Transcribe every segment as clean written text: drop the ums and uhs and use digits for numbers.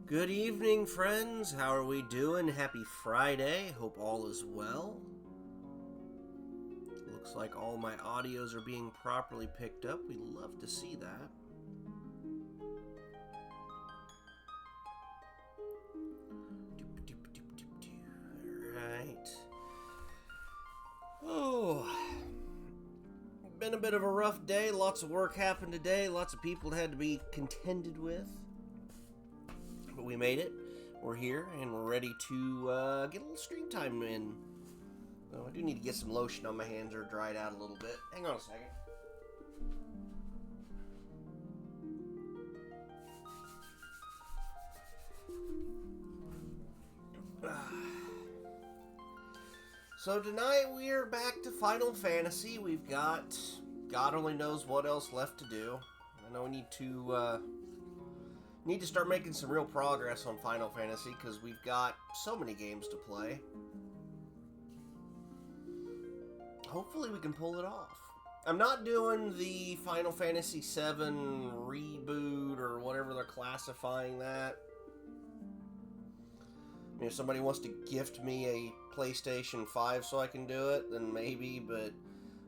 Good evening, friends. How are we doing? Happy Friday. Hope all is well. Looks like all my audios are being properly picked up. We love to see that. Alright. Oh, been a bit of a rough day. Lots of work happened today. Lots of people had to be contended with. But we made it. We're here, and we're ready to get a little stream time in. Oh, I do need to get some lotion on my hands. They're dried out a little bit. Hang on a second. So tonight we're back to Final Fantasy. We've got God only knows what else left to do. I know we need to start making some real progress on Final Fantasy because we've got so many games to play. Hopefully we can pull it off. I'm not doing the Final Fantasy VII reboot or whatever they're classifying that. I mean, if somebody wants to gift me a PlayStation 5 so I can do it, then maybe, but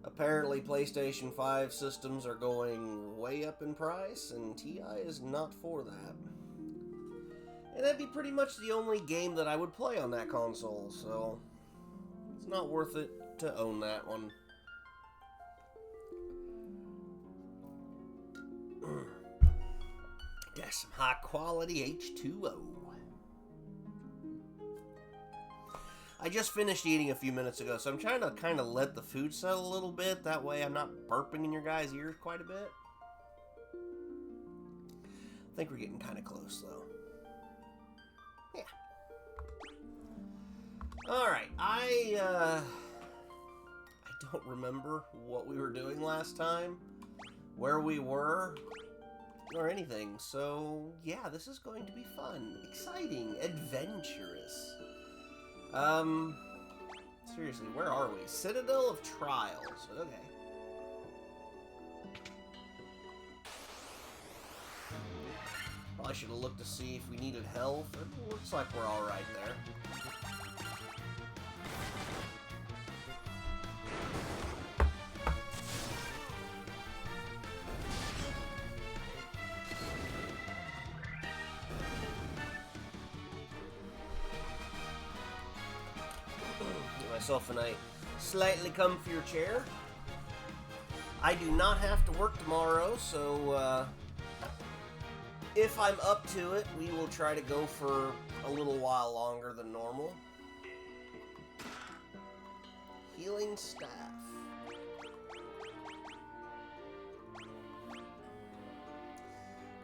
apparently PlayStation 5 systems are going way up in price, and TI is not for that. And that'd be pretty much the only game that I would play on that console, so it's not worth it to own that one. Got some high quality H2O. I just finished eating a few minutes ago, so I'm trying to kind of let the food settle a little bit. That way I'm not burping in your guys' ears quite a bit. I think we're getting kind of close, though. Yeah. Alright, I don't remember what we were doing last time, where we were, or anything. So, yeah, this is going to be fun, exciting, adventurous. Seriously, where are we? Citadel of Trials. Okay. Probably should have looked to see if we needed health. It looks like we're alright there. Myself in a slightly comfier chair. I do not have to work tomorrow, so if I'm up to it, we will try to go for a little while longer than normal. Healing staff.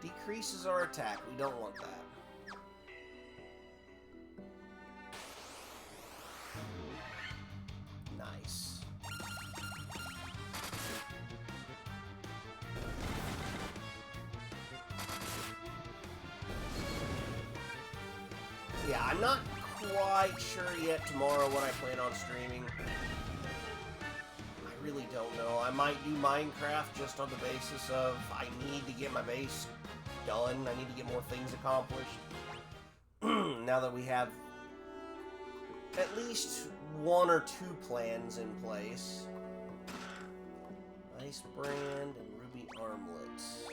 Decreases our attack. We don't want that. Nice. Yeah, I'm not quite sure yet tomorrow when I plan on streaming. I really don't know. I might do Minecraft just on the basis of I need to get my base done. I need to get more things accomplished. Now that we have at least one or two plans in place. Ice Brand and Ruby Armlets.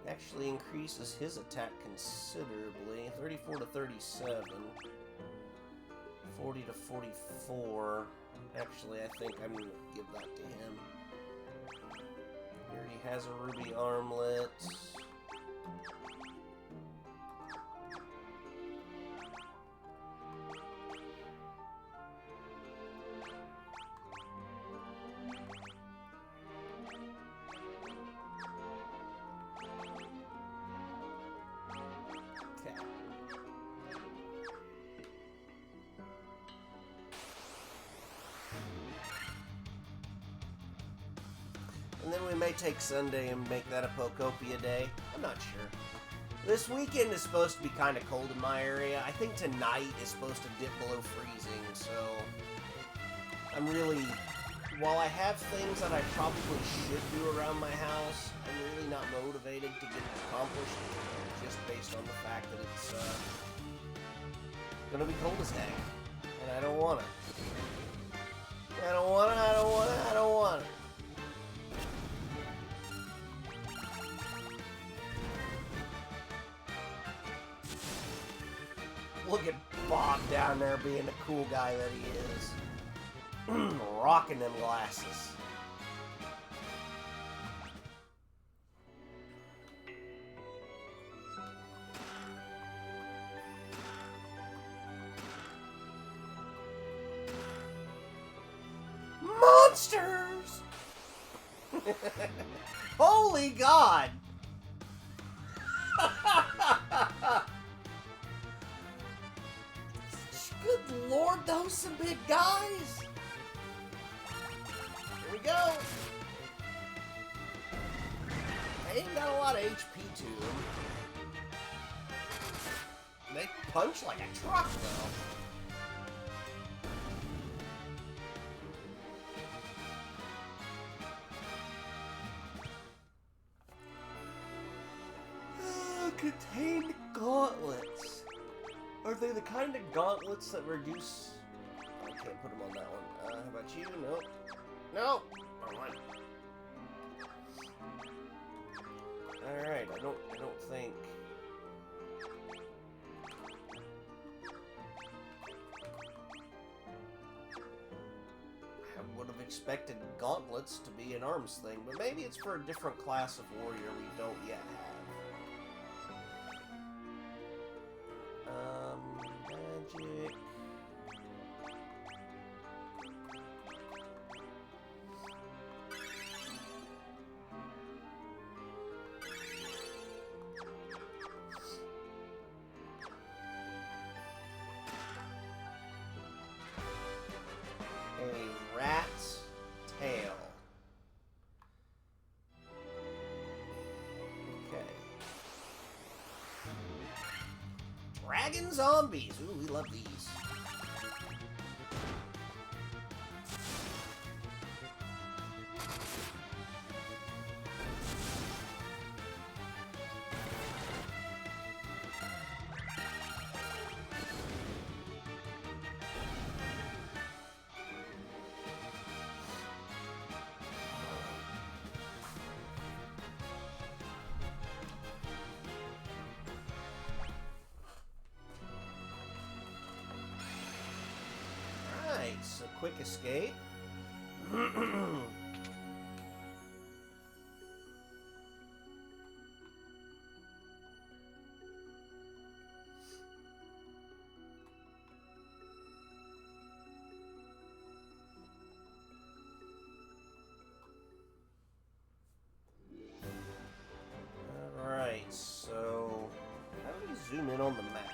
Actually increases his attack considerably. 34 to 37. 40 to 44. Actually, I think I'm going to give that to him. He already has a ruby armlet. And then we may take Sunday and make that a Pokopia day. I'm not sure. This weekend is supposed to be kind of cold in my area. I think tonight is supposed to dip below freezing, so I'm really, while I have things that I probably should do around my house, I'm really not motivated to get it accomplished, just based on the fact that it's gonna be cold as heck, and I don't want it. I don't want it, I don't want it, I don't want it. Look at Bob down there being the cool guy that he is. Rocking them glasses. Monsters! Holy God! Good Lord, those some big guys! Here we go! They ain't got a lot of HP to them. They punch like a truck, though. Contained gauntlets. Are they the kind of gauntlets that reduce... I can't put them on that one. How about you? Nope. Nope. Wrong one. Alright, I don't think... I would have expected gauntlets to be an arms thing, but maybe it's for a different class of warrior we don't yet have. Magic. A rat's tail. Okay. Dragon zombies. Ooh, we love these. Nice, a quick escape. Alright, so how do we zoom in on the map?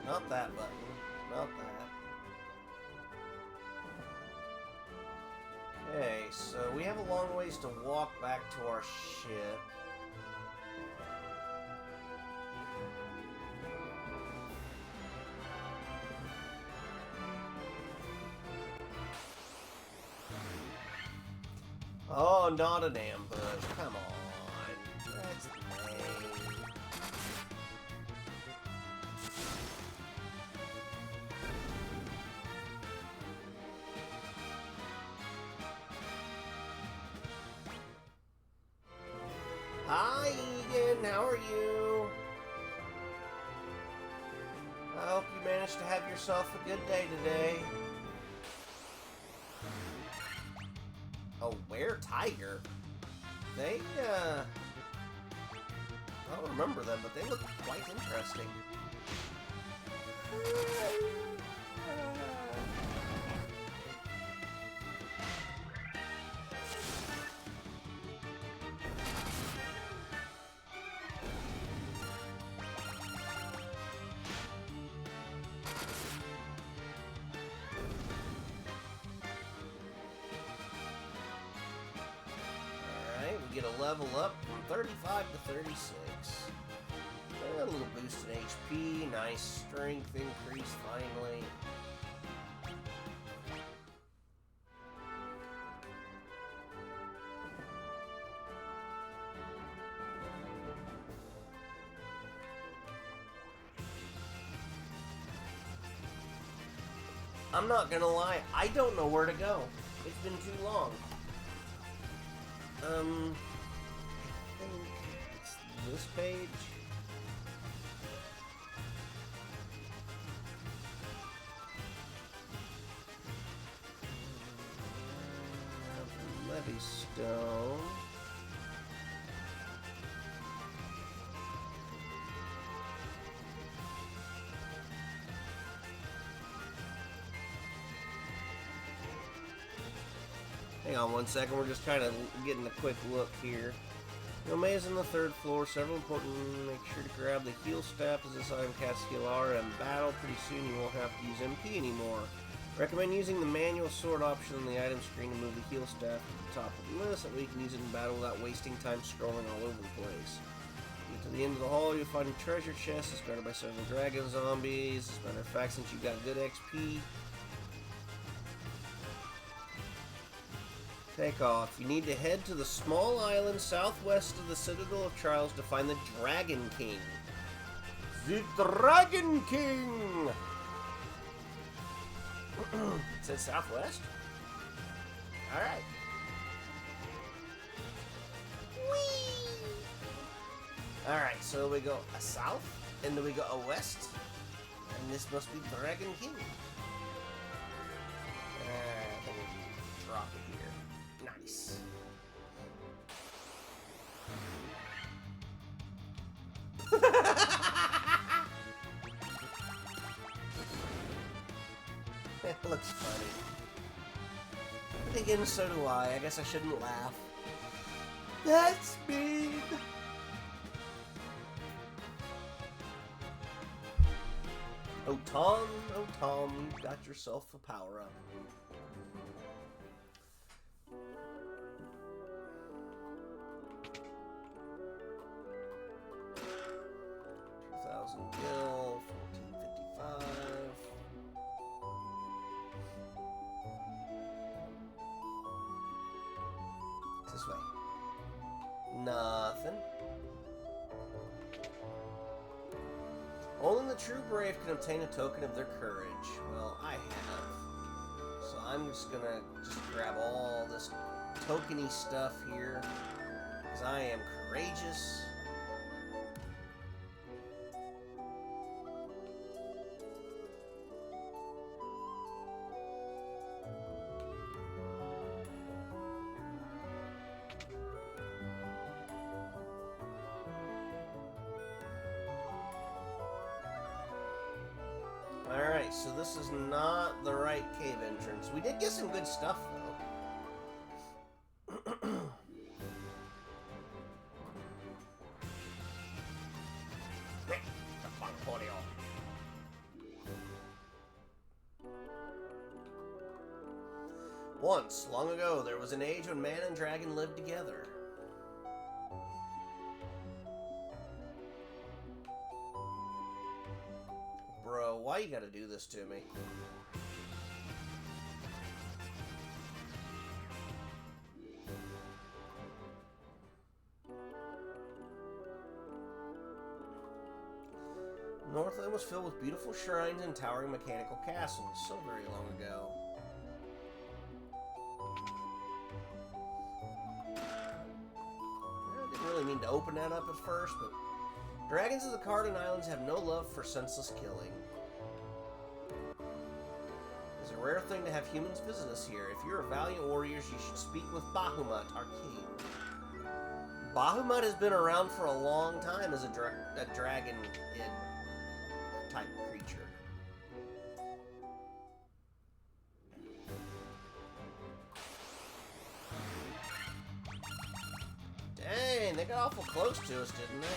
Not that button, not that. Okay, so we have a long ways to walk back to our ship. Oh, not an ambush. Come on. That's lame. Hi, Egan. How are you? I hope you managed to have yourself a good day today. A were-tiger? They, I don't remember them, but they look quite interesting. get a level up from 35 to 36. A little boost in HP, nice strength increase finally. I'm not gonna lie, I don't know where to go. It's been too long. I think it's this page. Levy Stone. Hang on one second, we're just kind of getting a quick look here. No maze on the 3rd floor, several important, make sure to grab the heal staff as this item casts heal aura in battle. Pretty soon you won't have to use MP anymore. Recommend using the manual sword option on the item screen to move the heal staff to the top of the list, that way you can use it in battle without wasting time scrolling all over the place. Get to the end of the hall, you'll find a treasure chest. It's guarded by several dragon zombies. As a matter of fact, since you got good XP, take off. You need to head to the small island southwest of the Citadel of Trials to find the Dragon King. The Dragon King! It says southwest? Alright. Whee! Alright, so we go a south, and then we go a west, and this must be Dragon King. I think we can drop it here. Nice. That looks funny. But again, so do I. I guess I shouldn't laugh. That's mean. Oh Tom, you got yourself a power-up. Gil, 1455. It's this way. Nothing. Only the true brave can obtain a token of their courage. Well, I have. So I'm just gonna grab all this tokeny stuff here, because I am courageous. Alright, so this is not the right cave entrance. We did get some good stuff, though. Once, long ago, there was an age when man and dragon lived together. Bro, why you gotta do this to me? Northland was filled with beautiful shrines and towering mechanical castles so very long ago. I didn't really mean to open that up at first, but dragons of the Cardan Islands have no love for senseless killing. It's a rare thing to have humans visit us here. If you're valiant warriors, you should speak with Bahamut, our king. Bahamut has been around for a long time as a dragon type creature. Dang, they got awful close to us, didn't they?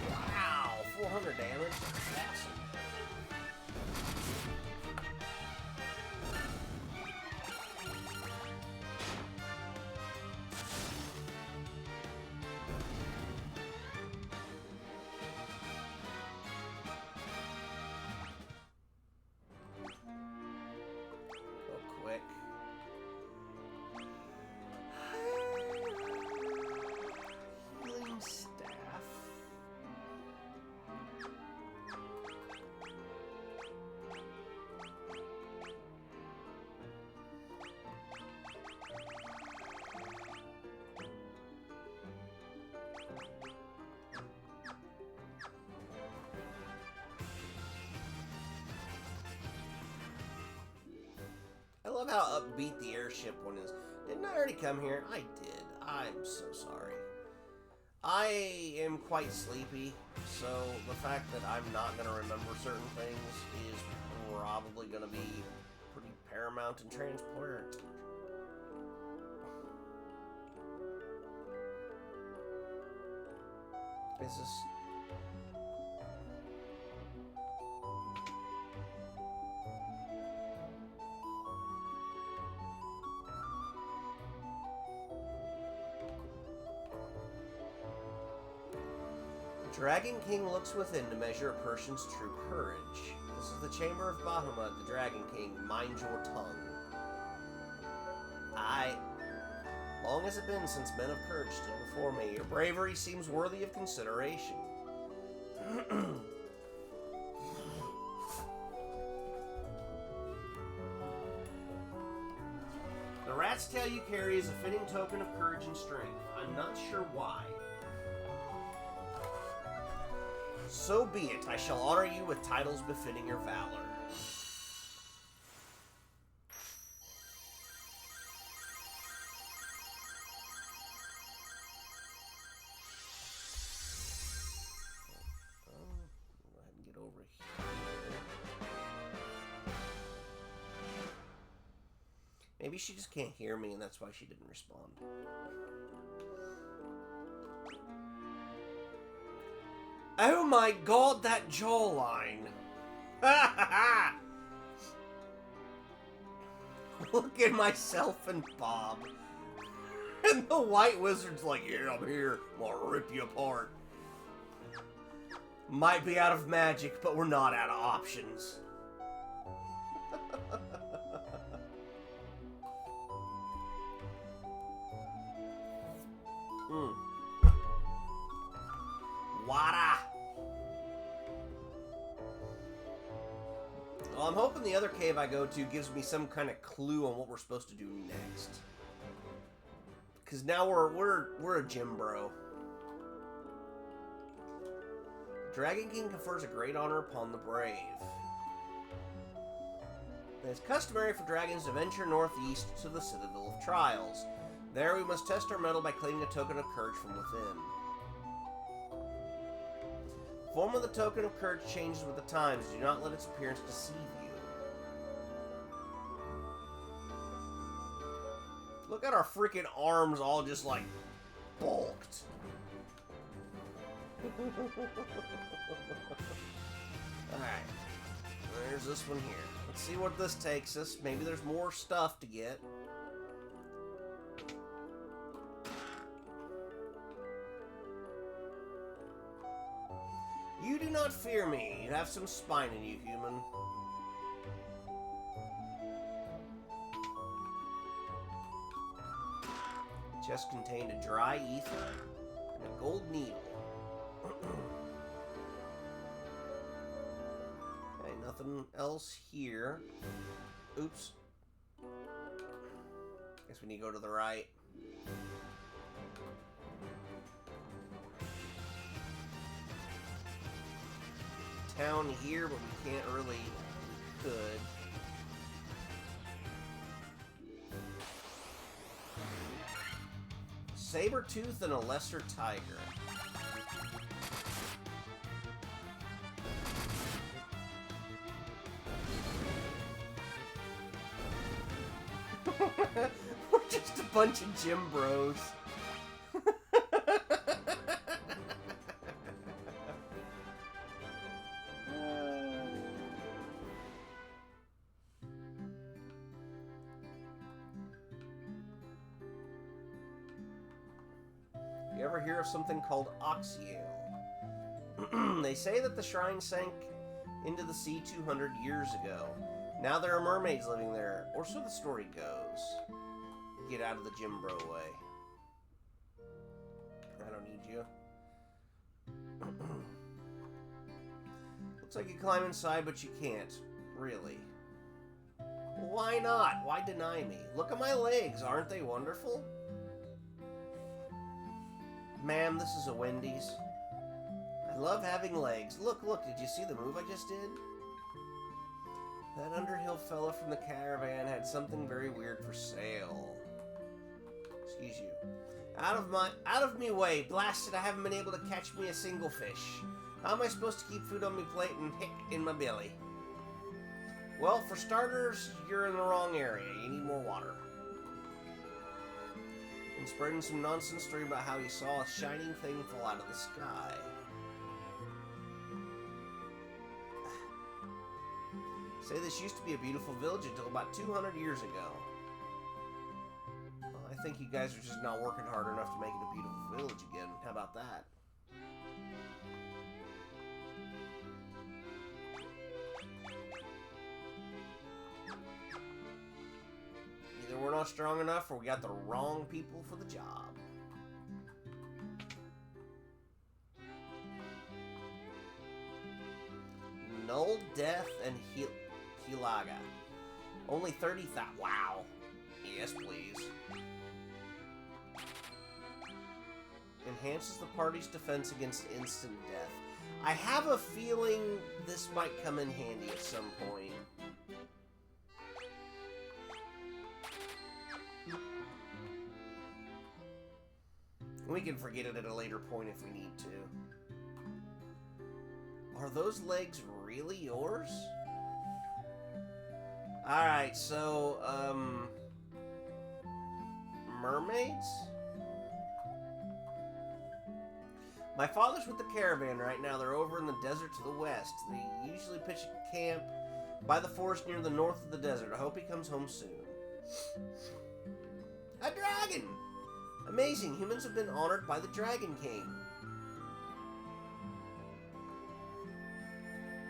Wow, 400 damage. Awesome. love how upbeat the airship one is. Didn't I already come here? I did. I'm so sorry. I am quite sleepy, so the fact that I'm not going to remember certain things is probably going to be pretty paramount and transparent. Is this... Dragon King looks within to measure a person's true courage. This is the chamber of Bahamut, the Dragon King. Mind your tongue. Long has it been since men of courage stood before me. Your bravery seems worthy of consideration. The rat's tail you carry is a fitting token of courage and strength. I'm not sure why. So be it. I shall honor you with titles befitting your valor. Go ahead and get over here. Maybe she just can't hear me, and that's why she didn't respond. Oh my god, that jawline! Look at myself and Bob. And the White Wizard's like, yeah, I'm here. I'm gonna rip you apart. Might be out of magic, but we're not out of options. Wada! Well, I'm hoping the other cave I go to gives me some kind of clue on what we're supposed to do next. Because now we're a gym bro. Dragon King confers a great honor upon the brave. It's customary for dragons to venture northeast to the Citadel of Trials. There we must test our mettle by claiming a token of courage from within. The form of the token of courage changes with the times. Do not let its appearance deceive you. Look at our freaking arms all just like bulked. Alright. There's this one here. Let's see what this takes us. Maybe there's more stuff to get. You do not fear me. You have some spine in you, human. The chest contained a dry ether and a gold needle. Okay, nothing else here. Oops. Guess we need to go to the right. Town here, but we can't really. We could. Saber-tooth and a lesser tiger. We're just a bunch of gym bros. You ever hear of something called Oxyale? They say that the shrine sank into the sea 200 years ago. Now there are mermaids living there, or so the story goes. Get out of the gym bro way. I don't need you. Looks like you climb inside, but you can't. Really. Why not? Why deny me? Look at my legs. Aren't they wonderful? Ma'am, this is a Wendy's. I love having legs. Look, did you see the move I just did? That Underhill fella from the caravan had something very weird for sale. Excuse you. Out of me way. Blasted, I haven't been able to catch me a single fish. How am I supposed to keep food on my plate and hick in my belly? Well, for starters, you're in the wrong area. You need more water. And spreading some nonsense story about how he saw a shining thing fall out of the sky. Say this used to be a beautiful village until about 200 years ago. Well, I think you guys are just not working hard enough to make it a beautiful village again. How about that? Either we're not strong enough or we got the wrong people for the job. Null, Death, and Hilaga. Only 30,000. Wow. Yes, please. Enhances the party's defense against instant death. I have a feeling this might come in handy at some point. We can forget it at a later point if we need to. Are those legs really yours? Alright, so, mermaids? My father's with the caravan right now. They're over in the desert to the west. They usually pitch a camp by the forest near the north of the desert. I hope he comes home soon. A dragon! Amazing. Humans have been honored by the Dragon King.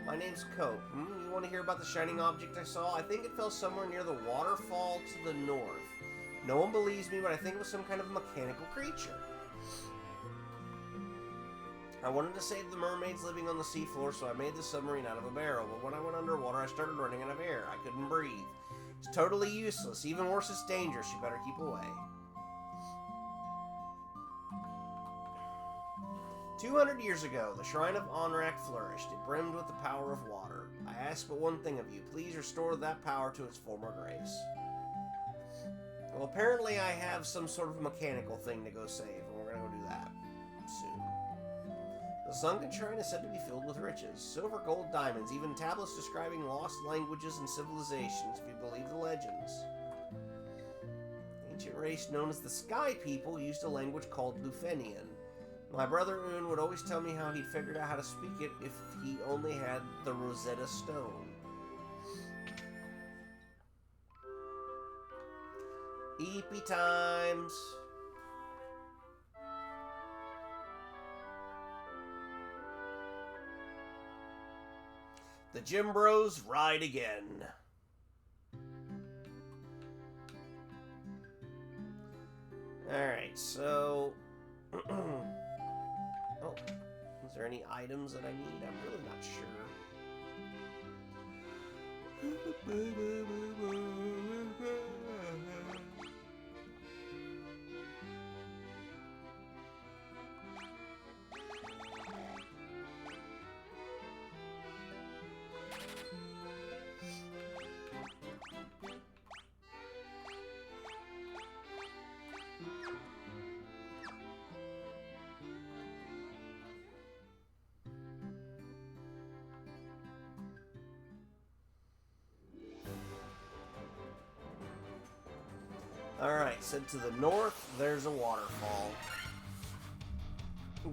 My name's Cope. You want to hear about the shining object I saw? I think it fell somewhere near the waterfall to the north. No one believes me, but I think it was some kind of mechanical creature. I wanted to save the mermaids living on the seafloor, so I made the submarine out of a barrel. But when I went underwater, I started running out of air. I couldn't breathe. It's totally useless. Even worse, it's dangerous. You better keep away. 200 years ago, the shrine of Onrak flourished. It brimmed with the power of water. I ask but one thing of you. Please restore that power to its former grace. Well, apparently I have some sort of mechanical thing to go save, and we're going to go do that soon. The sunken shrine is said to be filled with riches. Silver, gold, diamonds, even tablets describing lost languages and civilizations, if you believe the legends. The ancient race known as the Sky People used a language called Lufenian. My brother Un would always tell me how he'd figured out how to speak it if he only had the Rosetta Stone. Eepy times. The Gym Bros ride again. Alright, so... Oh, is there any items that I need? I'm really not sure. Alright, so to the north, there's a waterfall.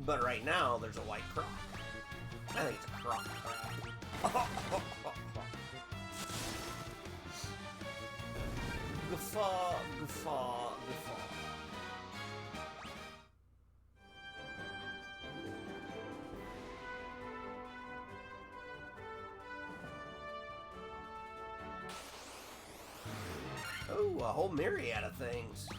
But right now, there's a white croc. I think it's a croc crab. Guffaw, guffaw, guffaw. Oh, a whole myriad of things.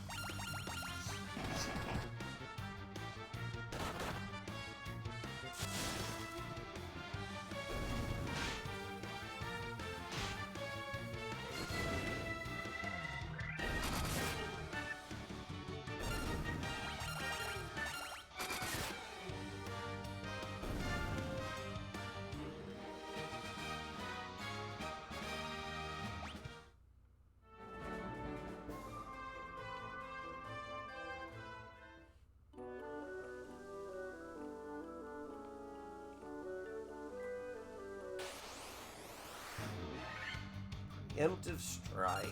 Preemptive strike.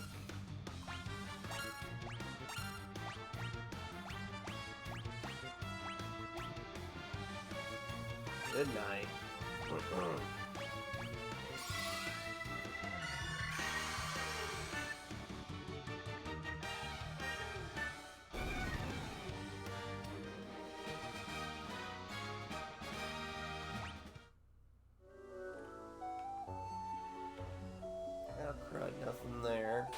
Good night. Oh, crud, nothing there.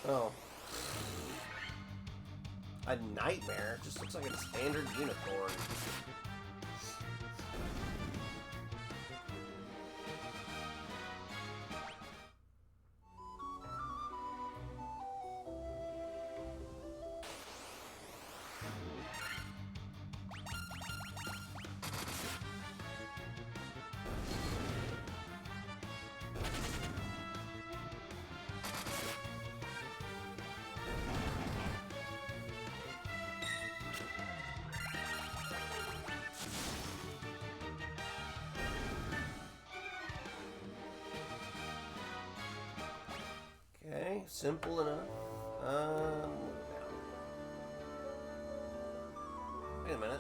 Oh. A nightmare? Just looks like a standard unicorn. Okay, simple enough. Wait a minute.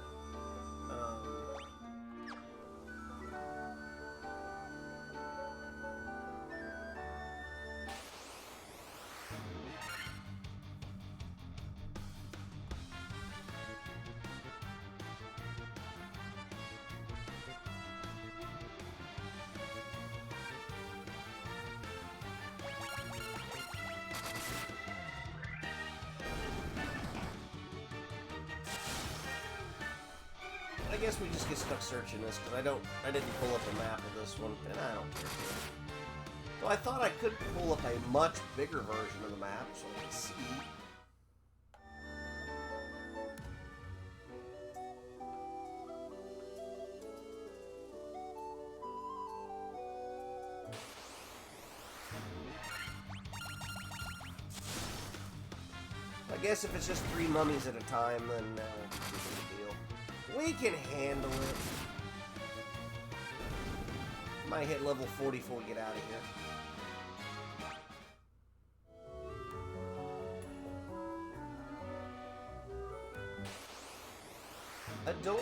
I guess we just get stuck searching this because I didn't pull up a map of this one, and I don't care. So I thought I could pull up a much bigger version of the map so I could see. I guess if it's just 3 mummies at a time, then no, it's a big deal. We can handle it. Might hit level 40 before we get out of here. A door.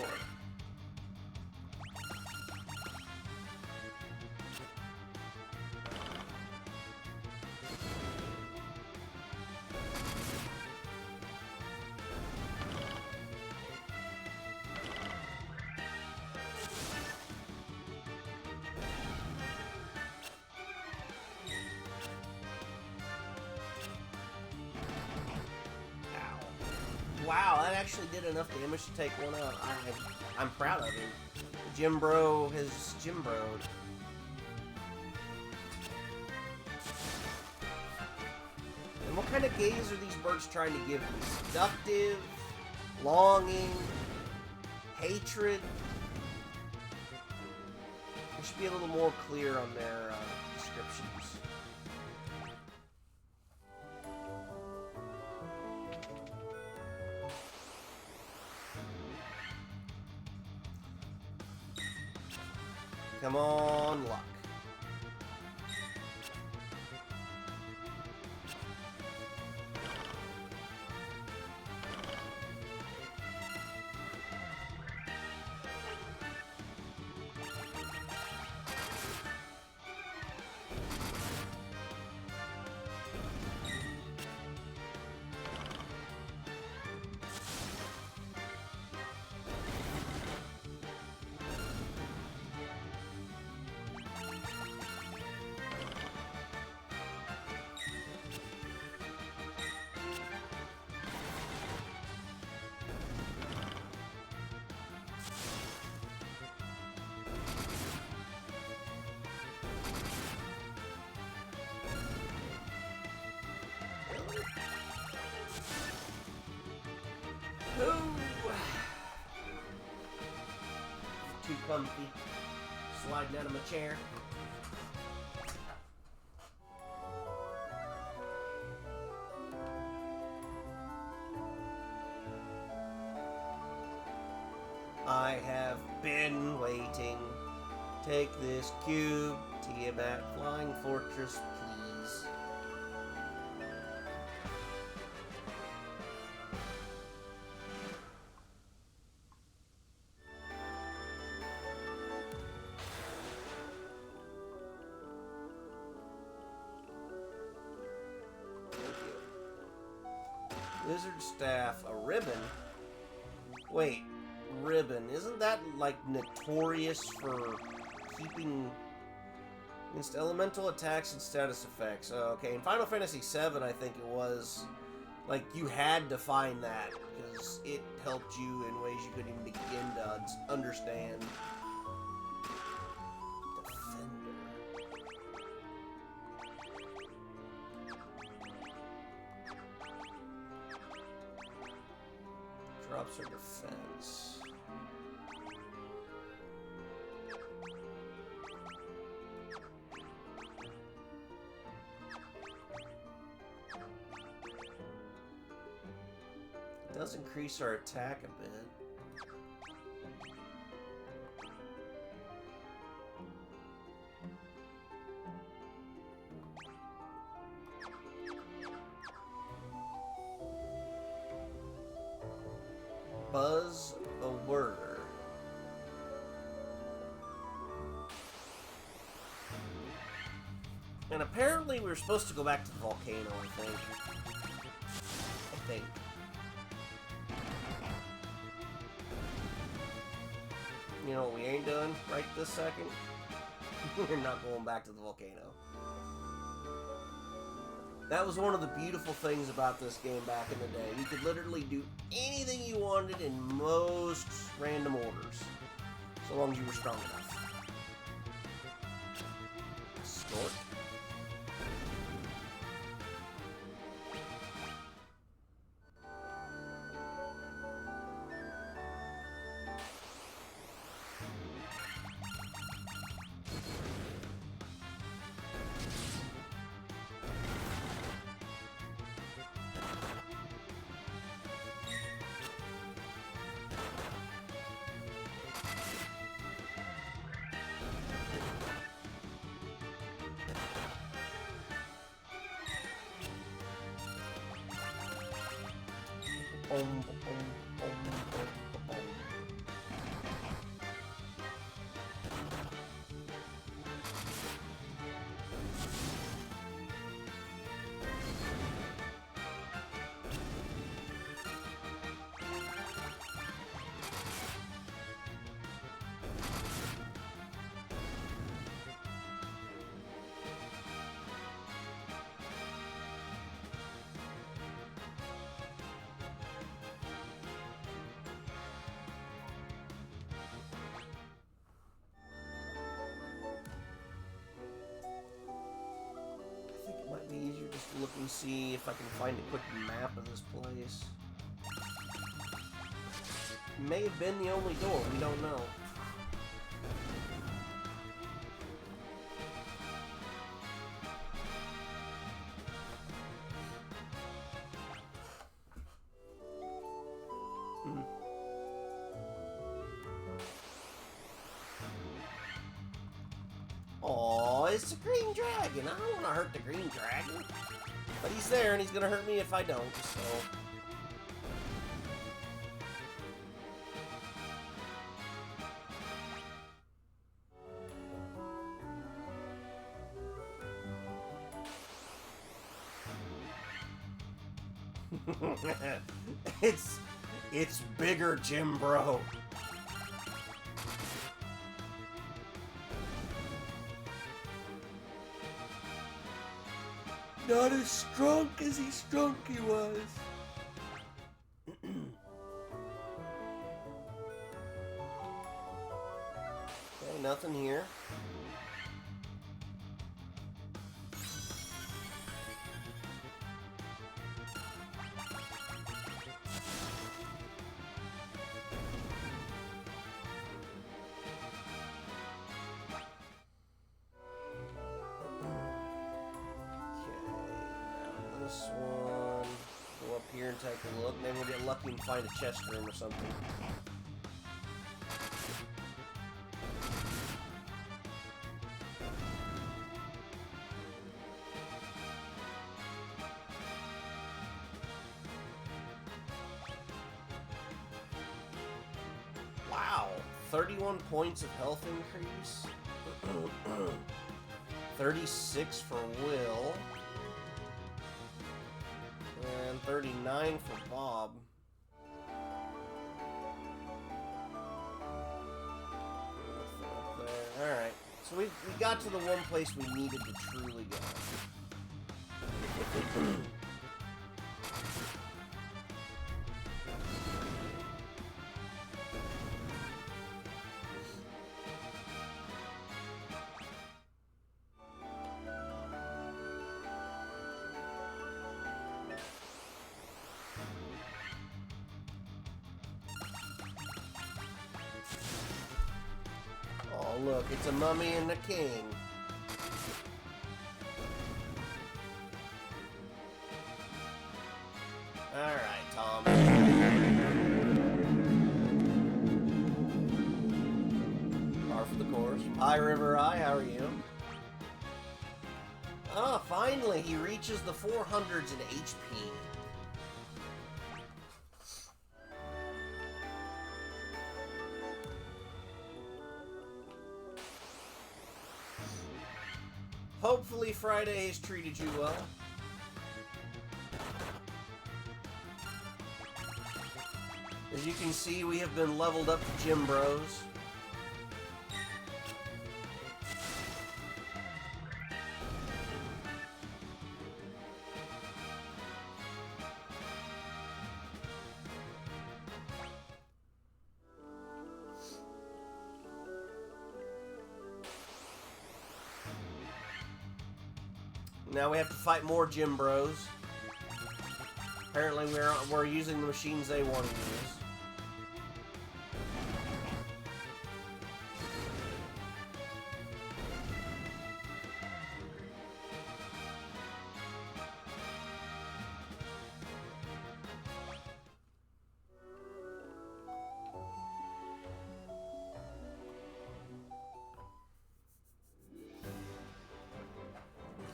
Wow, that actually did enough damage to take one out. I'm proud of him. Jim Bro has Jim Bro'd. And what kind of gaze are these birds trying to give me? Seductive? Longing? Hatred? They should be a little more clear on their descriptions. Come on, luck. too comfy. Sliding out of my chair. I have been waiting. Take this cube, Tiamat Flying Fortress, please. Wizard staff, a ribbon? Wait, ribbon. Isn't that, like, notorious for keeping against elemental attacks and status effects? Okay, in Final Fantasy VII, I think it was, like, you had to find that, because it helped you in ways you couldn't even begin to understand. Drops her defense. It does increase our attack a bit. Buzz a Whirr. And apparently we were supposed to go back to the volcano, I think. You know what we ain't doing right this second? We're not going back to the volcano. That was one of the beautiful things about this game back in the day. You could literally do anything you wanted in most random orders, so long as you were strong enough. Snort. Might be easier just to look and see if I can find a quick map of this place. It may have been the only door, we don't know. Aw, it's the green dragon. I don't want to hurt the green dragon. But he's there and he's going to hurt me if I don't, so... It's bigger, Jim Bro. Not as strong as he was. Okay, nothing here. this one. Go up here and take a look. Maybe we'll get lucky and find a chest room or something. Wow, 31 points of health increase. 36 for Will. And 39 for Bob. Alright, so we got to the one place we needed to truly go. Oh, look, it's a mummy and a king. Alright, Tom. Par for the course. Hi, River Eye, how are you? Ah, finally, he reaches the 400s in HP. Hopefully Friday has treated you well. As you can see, we have been leveled up to Gym Bros. Now we have to fight more Gym Bros. Apparently we're using the machines they want to use.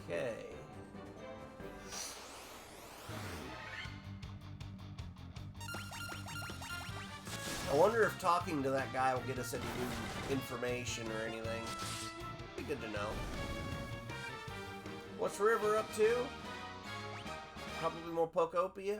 Okay. I wonder if talking to that guy will get us any new information or anything. Be good to know. What's River up to? Probably more Pokopia.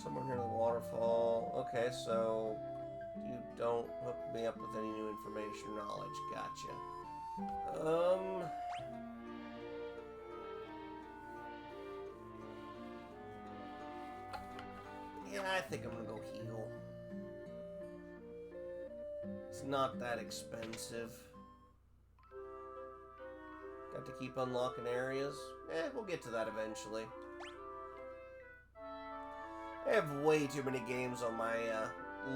Somewhere near the waterfall. Okay, so you don't hook me up with any new information or knowledge. Gotcha. Yeah, I think I'm gonna go heal. It's not that expensive. Got to keep unlocking areas. We'll get to that eventually. I have way too many games on my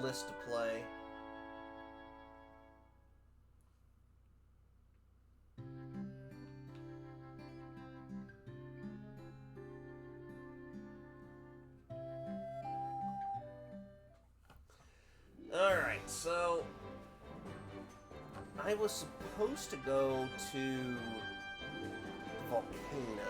list to play. Alright, so I was supposed to go to the volcano.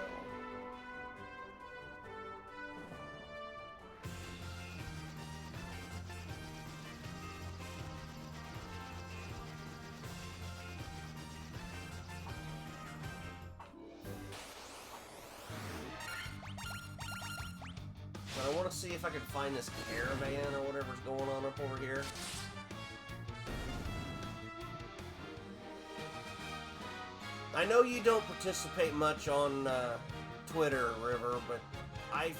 But I want to see if I can find this caravan or whatever's going on up over here. I know you don't participate much on Twitter, River, but I've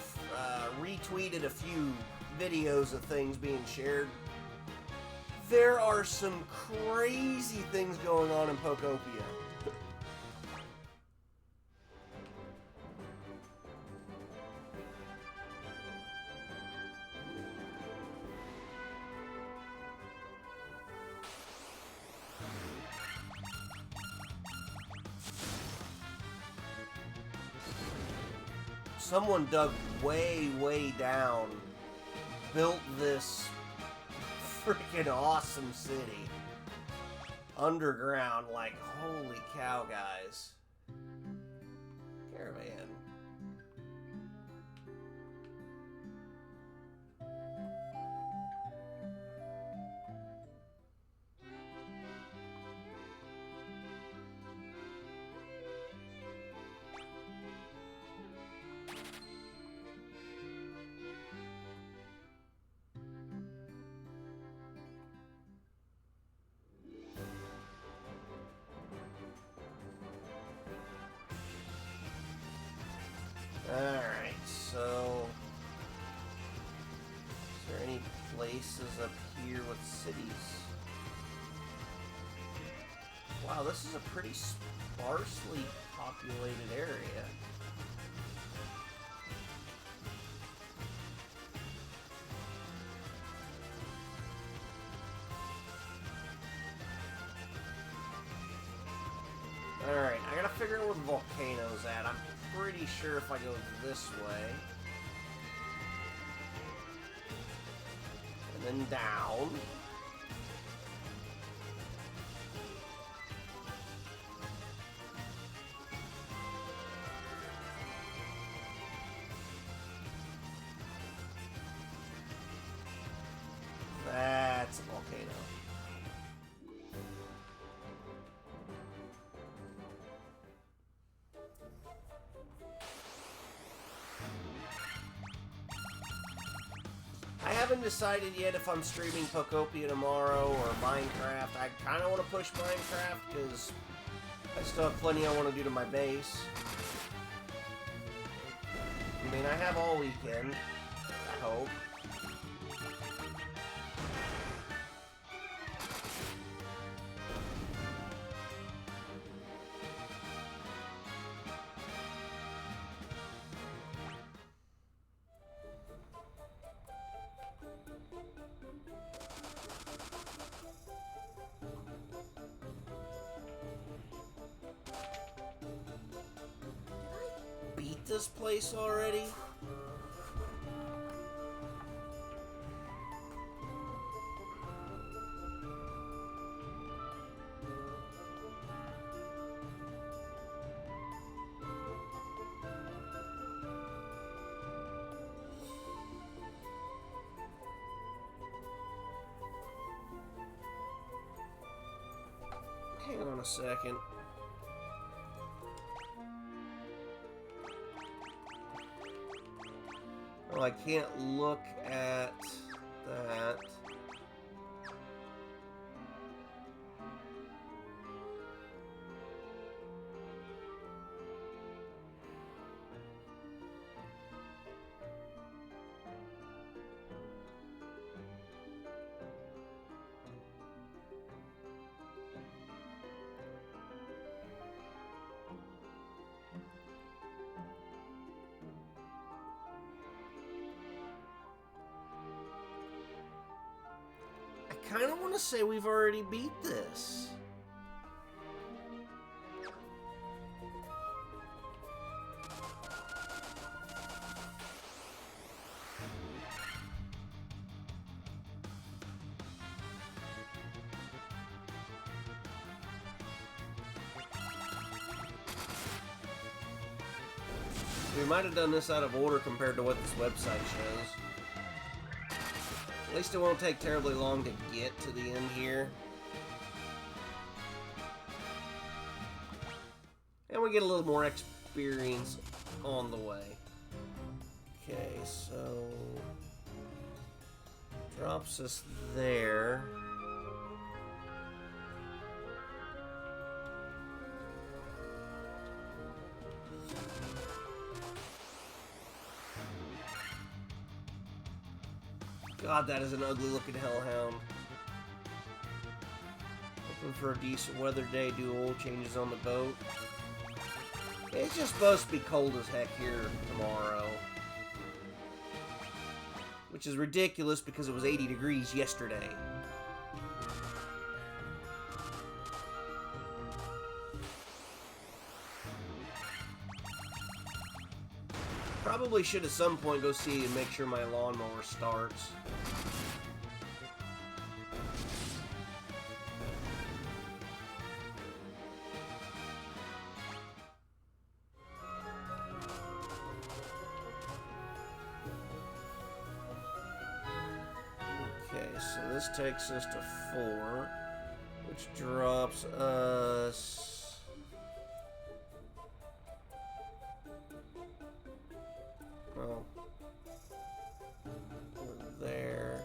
retweeted a few videos of things being shared. There are some crazy things going on in Pokopia. Someone dug way, way down, built this freaking awesome city underground. Like, holy cow, guys. Caravan. Alright, so is there any places up here with cities? Wow, this is a pretty sparsely populated area. Alright, I gotta figure out where the volcano's at. I'm pretty sure if I go this way and then down, that's a volcano. I haven't decided yet if I'm streaming Pokopia tomorrow or Minecraft. I kind of want to push Minecraft because I still have plenty I want to do to my base. I mean, I have all weekend, I hope. Beat this place already? Hang on a second. Oh, I can't look at that. I kind of want to say we've already beat this. We might have done this out of order compared to what this website shows. At least it won't take terribly long to get to the end here. And we get a little more experience on the way. Okay, so drops us there. God, that is an ugly looking hellhound. Hoping for a decent weather day, do oil changes on the boat. It's just supposed to be cold as heck here tomorrow. Which is ridiculous because it was 80 degrees yesterday. Probably should at some point go see and make sure my lawnmower starts. Okay, so this takes us to 4, which drops us... well, we're there.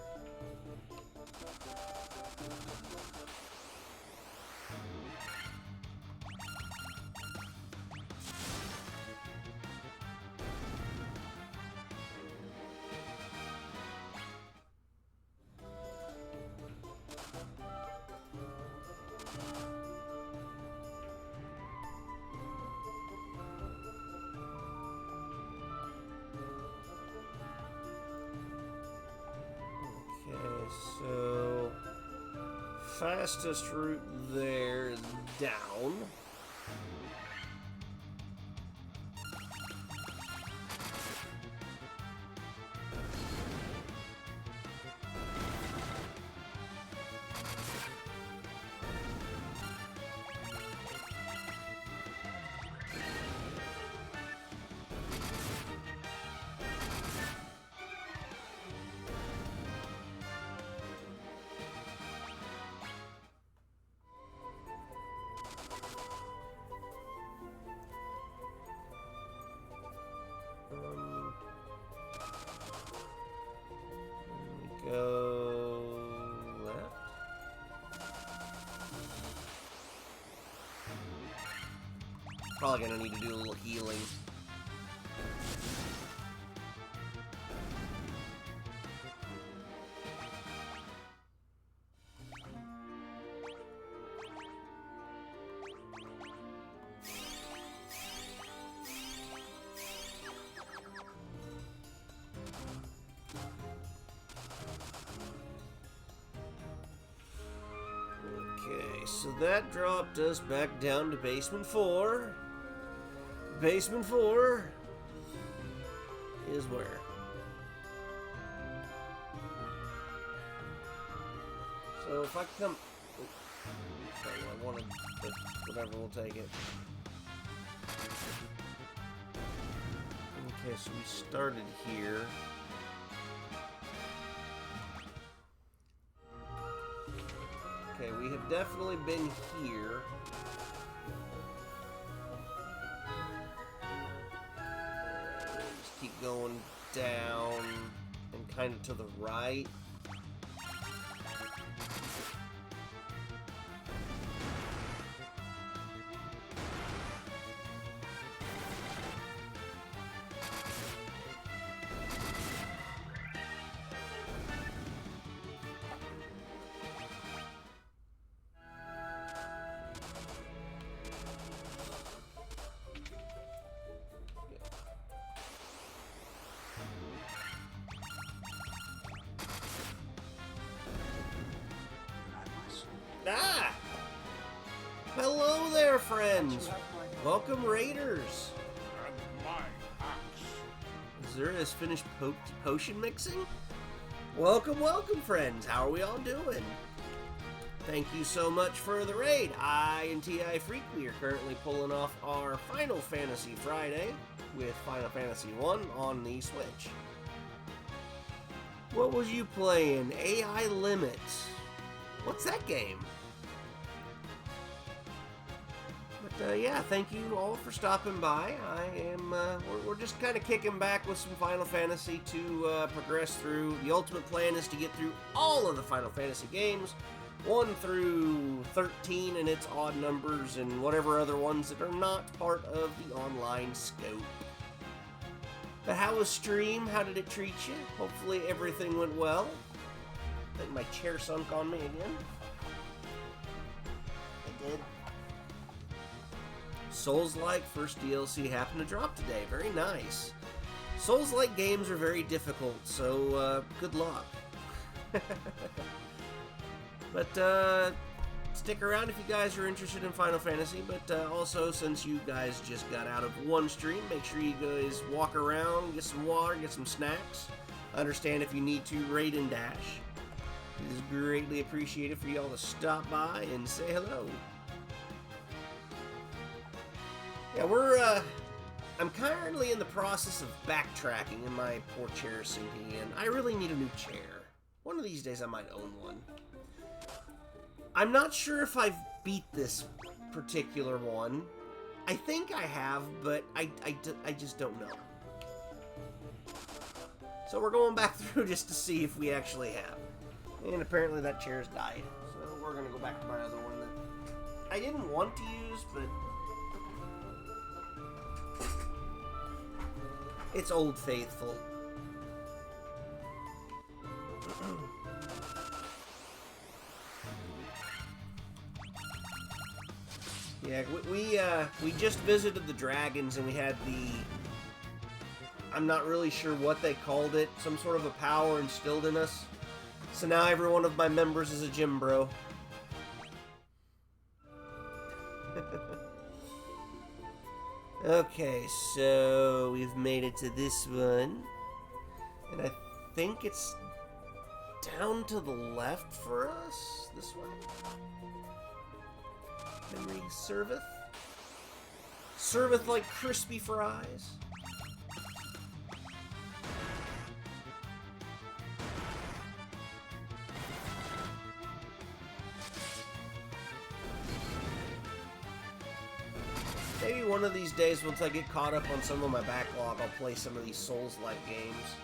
So, fastest route there is down. Go left. Probably gonna need to do a little healing. So that dropped us back down to basement 4. Basement 4 is where? So if I come... sorry, I wanted... but whatever, we'll take it. Okay, so we started here. Okay, we have definitely been here. Just keep going down and kind of to the right. Ah! Hello there, friends! Welcome, Raiders! Zura's finished potion mixing? Welcome, welcome, friends! How are we all doing? Thank you so much for the raid. I and TIFreak, we are currently pulling off our Final Fantasy Friday with Final Fantasy 1 on the Switch. What was you playing? AI Limits. What's that game? But yeah, thank you all for stopping by. We're just kind of kicking back with some Final Fantasy to progress through. The ultimate plan is to get through all of the Final Fantasy games, 1 through 13 and its odd numbers and whatever other ones that are not part of the online scope. But how was stream? How did it treat you? Hopefully everything went well. think my chair sunk on me again. It did. Souls-like first DLC happened to drop today. Very nice. Souls-like games are very difficult, so good luck. But stick around if you guys are interested in Final Fantasy, but also, since you guys just got out of one stream, make sure you guys walk around, get some water, get some snacks. Understand if you need to raid and dash. It is greatly appreciated for y'all to stop by and say hello. Yeah, I'm currently in the process of backtracking, and my poor chair is sinking in. I really need a new chair. One of these days I might own one. I'm not sure if I've beat this particular one. I think I have, but I just don't know. So we're going back through just to see if we actually have. And apparently that chair's died. So we're going to go back to my other one that I didn't want to use, but it's Old Faithful. Yeah, we just visited the dragons, and we had the... I'm not really sure what they called it. Some sort of a power instilled in us. So now every one of my members is a gym bro. Okay, so we've made it to this one. And I think it's down to the left for us. This one. Henry serveth. Serveth like crispy fries. Maybe one of these days, once I get caught up on some of my backlog, I'll play some of these Souls-like games.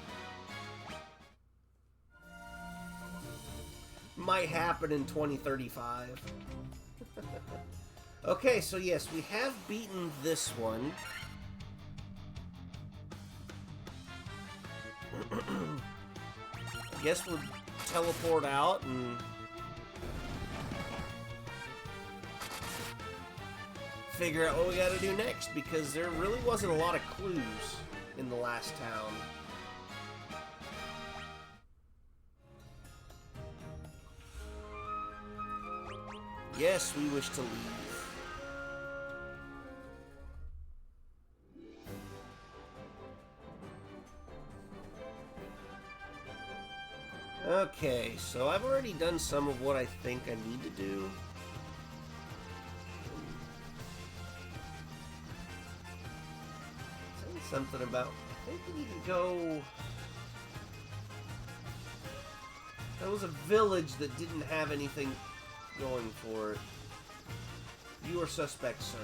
Might happen in 2035. Okay, so yes, we have beaten this one. I guess we'll teleport out and figure out what we gotta do next, because there really wasn't a lot of clues in the last town. Yes, we wish to leave. Okay, so I've already done some of what I think I need to do. Saying something about, I think we need to go... There was a village that didn't have anything going for it. You are suspect, sir.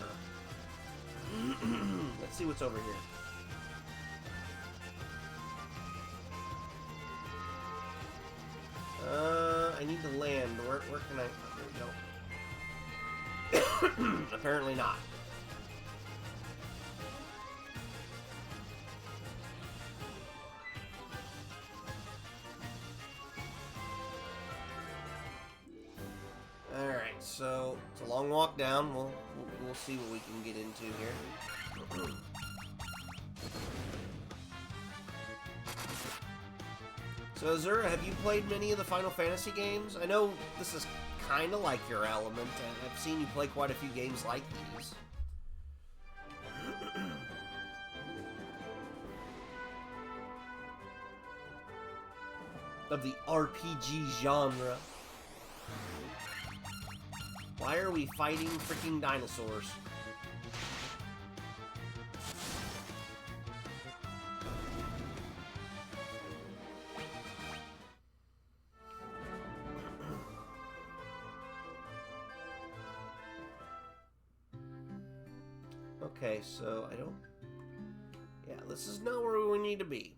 Let's see what's over here. I need to land. Where can I... There we go. Apparently not. Alright, so it's a long walk down. We'll see what we can get into here. So, Azura, have you played many of the Final Fantasy games? I know this is kind of like your element, and I've seen you play quite a few games like these. Of the RPG genre. Why are we fighting freaking dinosaurs? Okay, so I don't... Yeah, this is not where we need to be.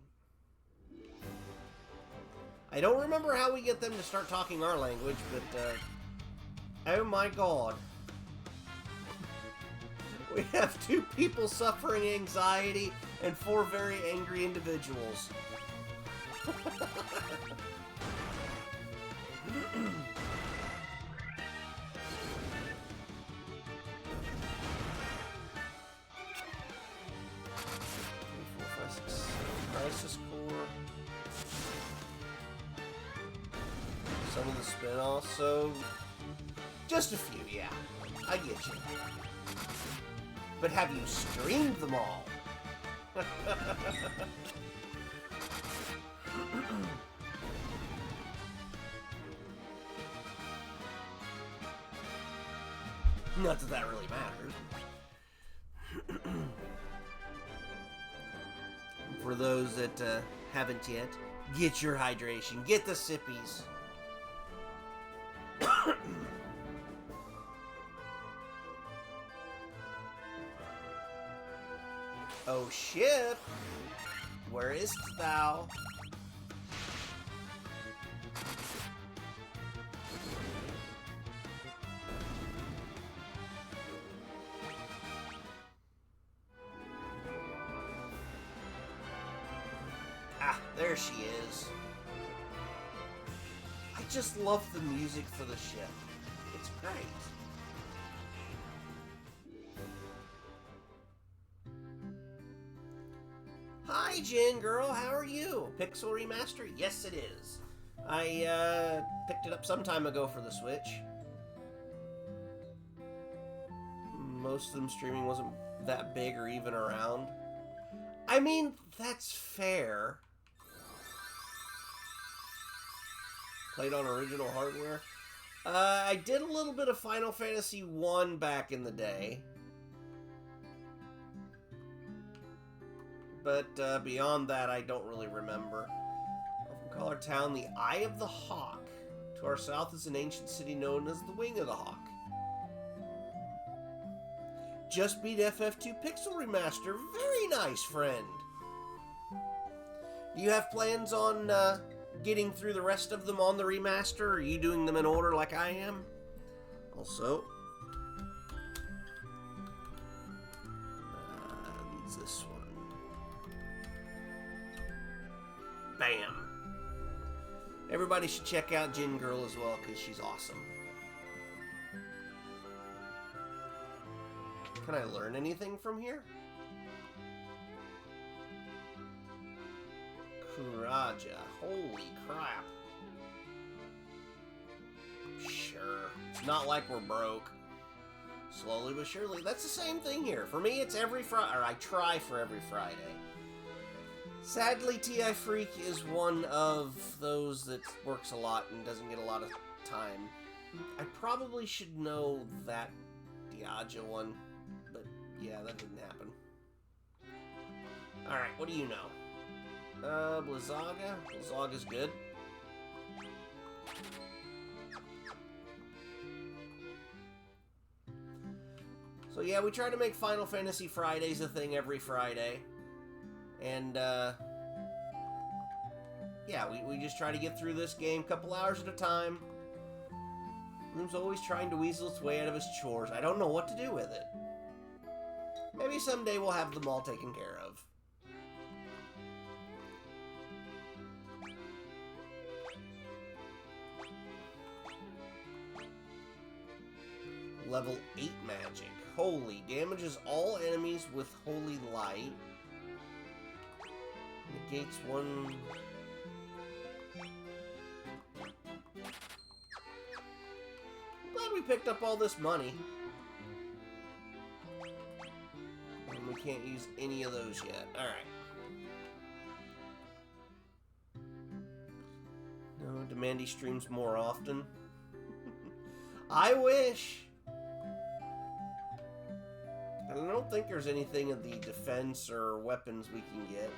I don't remember how we get them to start talking our language, but, oh my god. We have 2 people suffering anxiety and 4 very angry individuals. Crisis Core. Some of the spin-offs, so just a few, yeah. I get you. But have you streamed them all? Not that that really matters. For those that haven't yet, get your hydration. Get the sippies. Oh, ship! Where is't thou? Ah, there she is. I just love the music for the ship. It's great. Hi, Jen girl, how are you? Pixel Remaster? Yes, it is. I picked it up some time ago for the Switch. Most of them streaming wasn't that big or even around. I mean, that's fair. Played on original hardware. I did a little bit of Final Fantasy 1 back in the day. But beyond that, I don't really remember. From Collar Town, the Eye of the Hawk. To our south is an ancient city known as the Wing of the Hawk. Just beat FF2 Pixel Remaster. Very nice, friend. Do you have plans on getting through the rest of them on the remaster? Or are you doing them in order like I am? Also, needs this one. Bam. Everybody should check out Jin Girl as well, because she's awesome. Can I learn anything from here? Kuraja. Holy crap. Sure. It's not like we're broke. Slowly but surely. That's the same thing here. For me, it's every Friday, or I try for every Friday. Sadly, TIFreak is one of those that works a lot and doesn't get a lot of time. I probably should know that Diaja one, but yeah, that didn't happen. Alright, what do you know? Blizzaga? Blizzaga's good. So yeah, we try to make Final Fantasy Fridays a thing every Friday. And, yeah, we just try to get through this game a couple hours at a time. Room's always trying to weasel its way out of his chores. I don't know what to do with it. Maybe someday we'll have them all taken care of. Level 8 magic. Holy. Damages all enemies with holy light. Negates one... I'm glad we picked up all this money. And we can't use any of those yet. Alright. No, Demandy streams more often. I wish! I don't think there's anything in the defense or weapons we can get.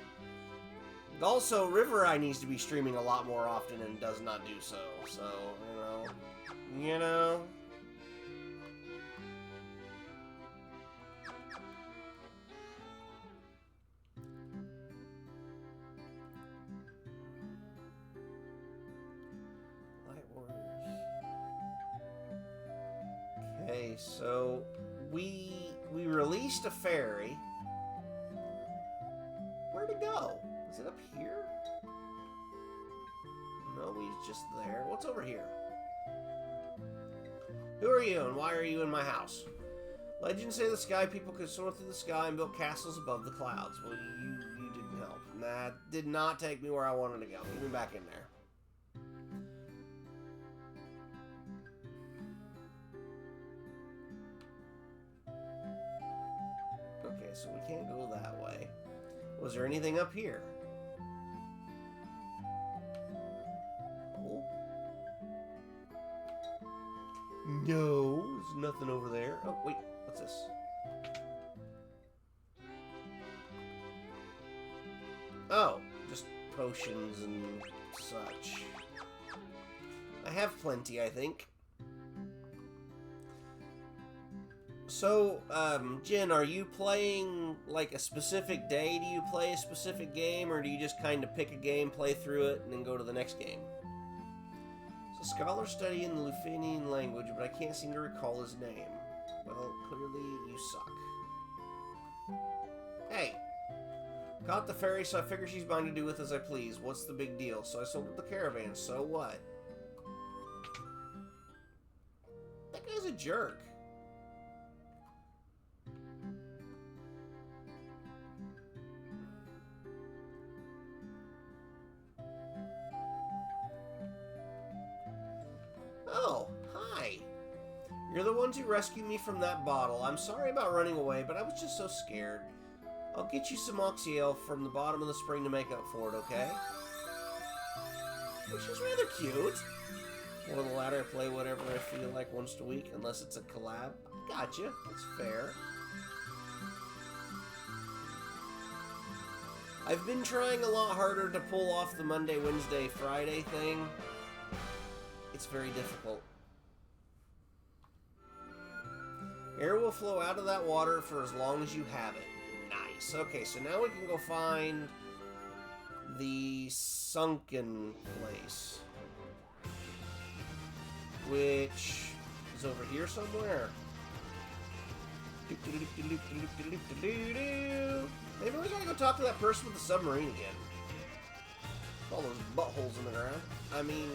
Also, River Eye needs to be streaming a lot more often and does not do so. So, you know. Light Warriors. Okay, so we released a fairy. Where'd it go? Is it up here? No, he's just there. What's over here? Who are you and why are you in my house? Legends say the sky people could soar through the sky and build castles above the clouds. Well, you didn't help. That did not take me where I wanted to go. Get me back in there. Okay, so we can't go that way. Was there anything up here? Oh. No, there's nothing over there. Oh, wait, what's this? Oh, just potions and such. I have plenty, I think. So, Jen, are you playing, like, a specific day? Do you play a specific game, or do you just kind of pick a game, play through it, and then go to the next game? So, scholars study in the Lithuanian language, but I can't seem to recall his name. Well, clearly you suck. Hey! Caught the ferry, so I figure she's mine to do with as I please. What's the big deal? So I sold her the caravan, so what? That guy's a jerk. Oh, hi. You're the ones who rescued me from that bottle. I'm sorry about running away, but I was just so scared. I'll get you some oxy ale from the bottom of the spring to make up for it, okay? Which is rather cute. Or the latter, I play whatever I feel like once a week, unless it's a collab. Gotcha, that's fair. I've been trying a lot harder to pull off the Monday, Wednesday, Friday thing. It's very difficult. Air will flow out of that water for as long as you have it. Nice. Okay, so now we can go find the sunken place, which is over here somewhere. Maybe we gotta go talk to that person with the submarine again. All those buttholes in the ground. I mean,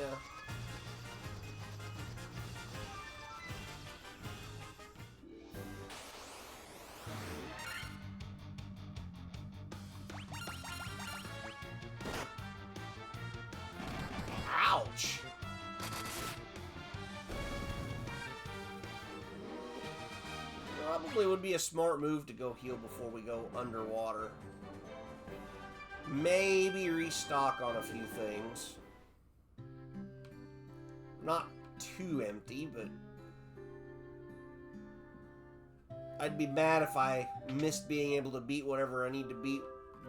ouch! Probably would be a smart move to go heal before we go underwater. Maybe restock on a few things. Not too empty, but I'd be mad if I missed being able to beat whatever I need to beat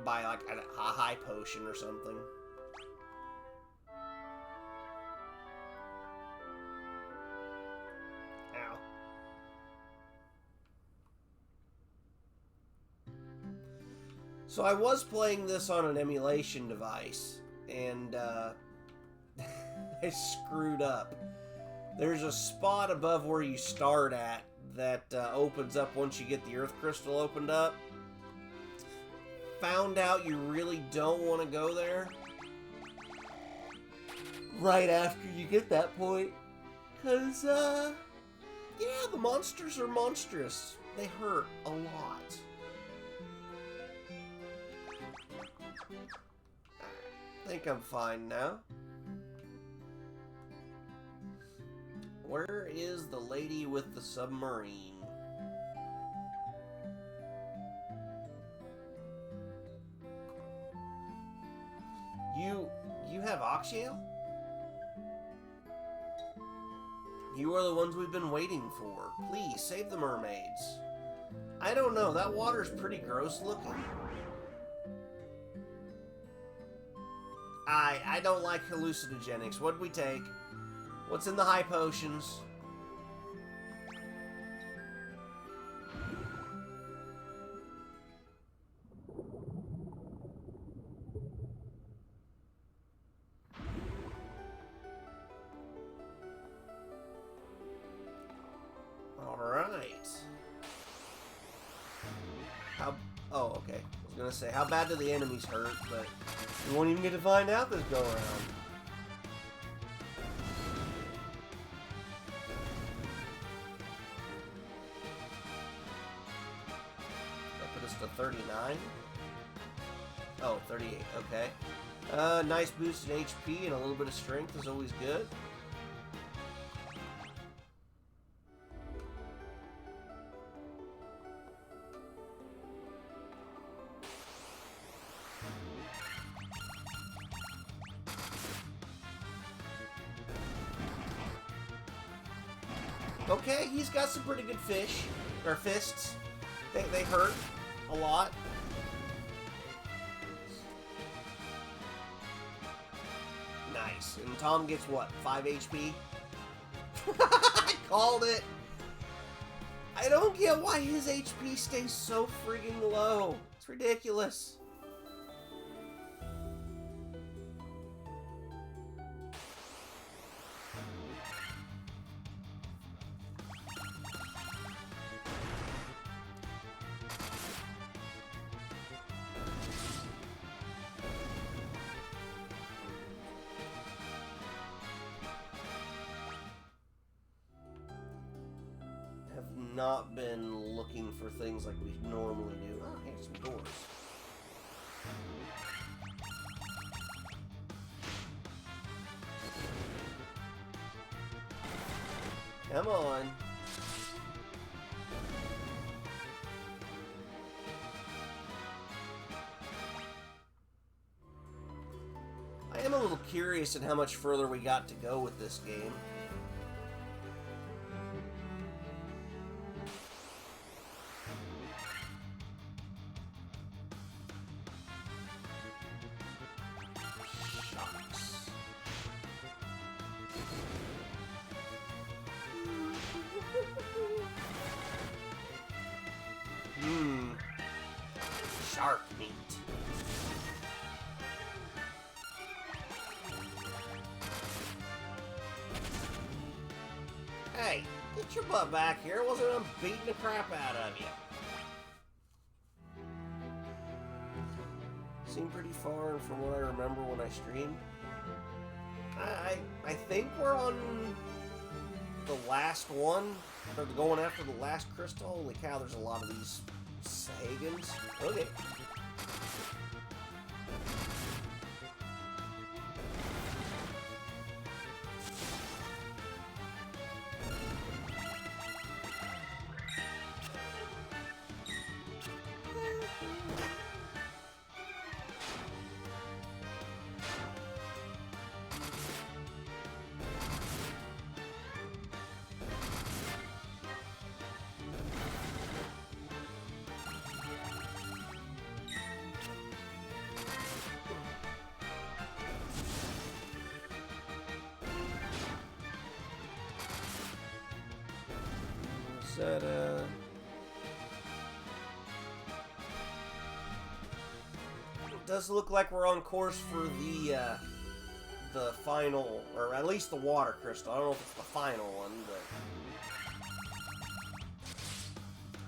by like a high potion or something. Ow. So I was playing this on an emulation device, and I screwed up. There's a spot above where you start at that opens up once you get the Earth Crystal opened up. Found out you really don't want to go there right after you get that point. Because, yeah, the monsters are monstrous. They hurt a lot. I think I'm fine now. Where is the lady with the submarine? You have Oxyale? You are the ones we've been waiting for. Please, save the mermaids. I don't know, that water's pretty gross looking. I don't like hallucinogenics. What'd we take? What's in the high potions? Alright. Oh, okay. I was gonna say, how bad do the enemies hurt, but we won't even get to find out this go around. 39? Oh, 38, okay. Nice boost in HP and a little bit of strength is always good. Okay, he's got some pretty good fists. They hurt a lot. Nice. And Tom gets what, 5 HP? I called it! I don't get why his HP stays so friggin' low. It's ridiculous. Not been looking for things like we normally do. Oh, hey, some doors. Come on. I am a little curious in how much further we got to go with this game. Shark meat. Hey, get your butt back here. Wasn't I'm beating the crap out of you. Seemed pretty far from what I remember when I streamed. I think we're on the last one, or going after the last crystal. Holy cow, there's a lot of these Sahagins. Okay. That, it does look like we're on course for the final, or at least the water crystal. I don't know if it's the final one, but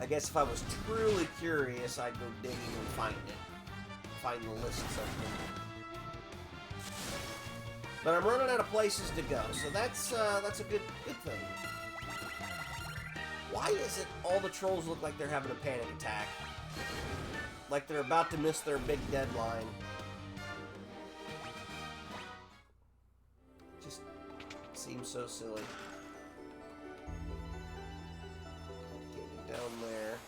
I guess if I was truly curious, I'd go digging and find the lists of them. But I'm running out of places to go, so that's a good thing. Why is it all the trolls look like they're having a panic attack? Like they're about to miss their big deadline. Just seems so silly. Getting down there.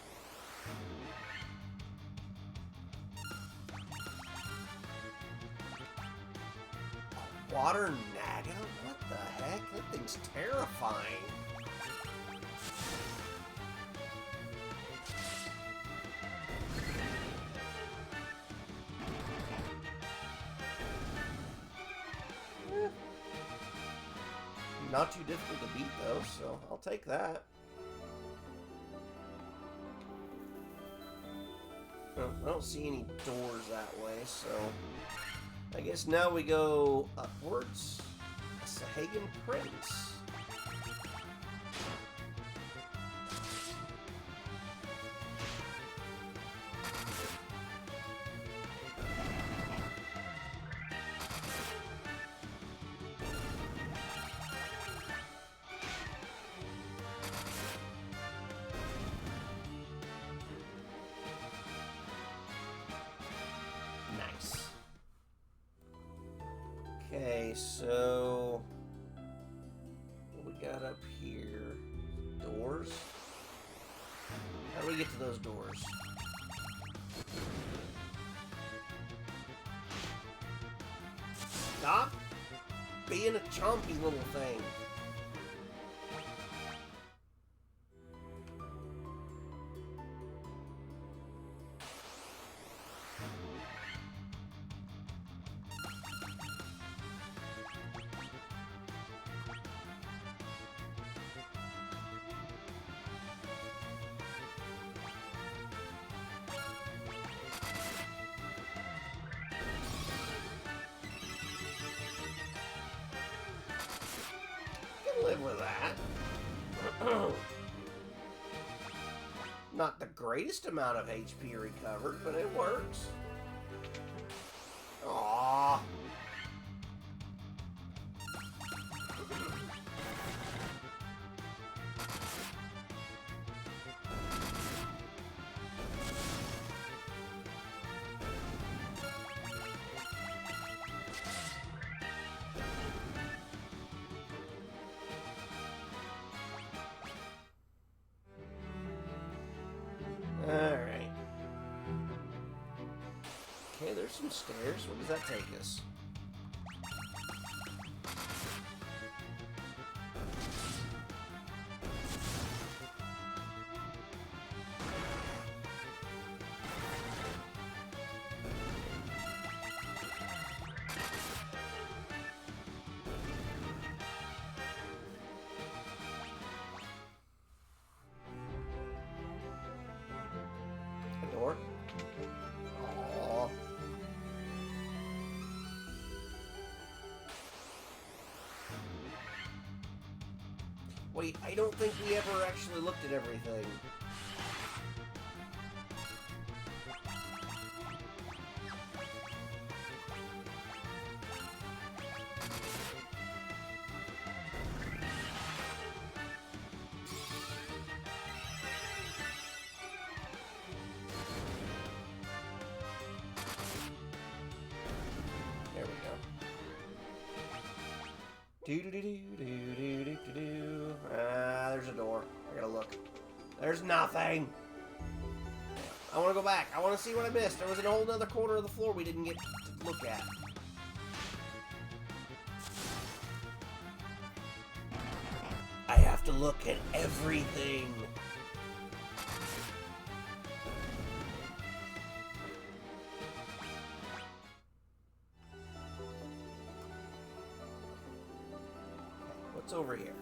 Water Naga? What the heck? That thing's terrifying. Not too difficult to beat, though, so I'll take that. Well, I don't see any doors that way, so I guess now we go upwards. A Sahagin Prince. Okay, so what we got up here? Doors? How do we get to those doors? Stop being a chompy little thing. Live with that. Not the greatest amount of HP recovered, but it works. Aww. Alright. Okay, there's some stairs. Where does that take us? A door? Aww. Wait, I don't think we ever actually looked at everything. There we go. Do-do-do-do-do-do-do-do. There's a door. I gotta look. There's nothing. I want to go back. I want to see what I missed. There was a whole other corner of the floor we didn't get to look at. I have to look at everything. What's over here?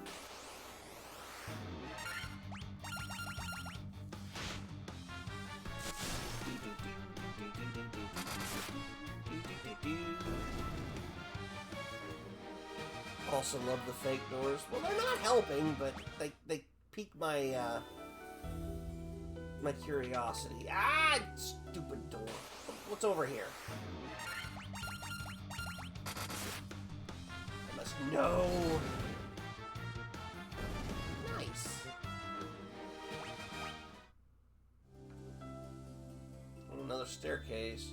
Also love the fake doors. Well, they're not helping, but they pique my my curiosity. Ah, stupid door. What's over here? I must know. Nice. Another staircase.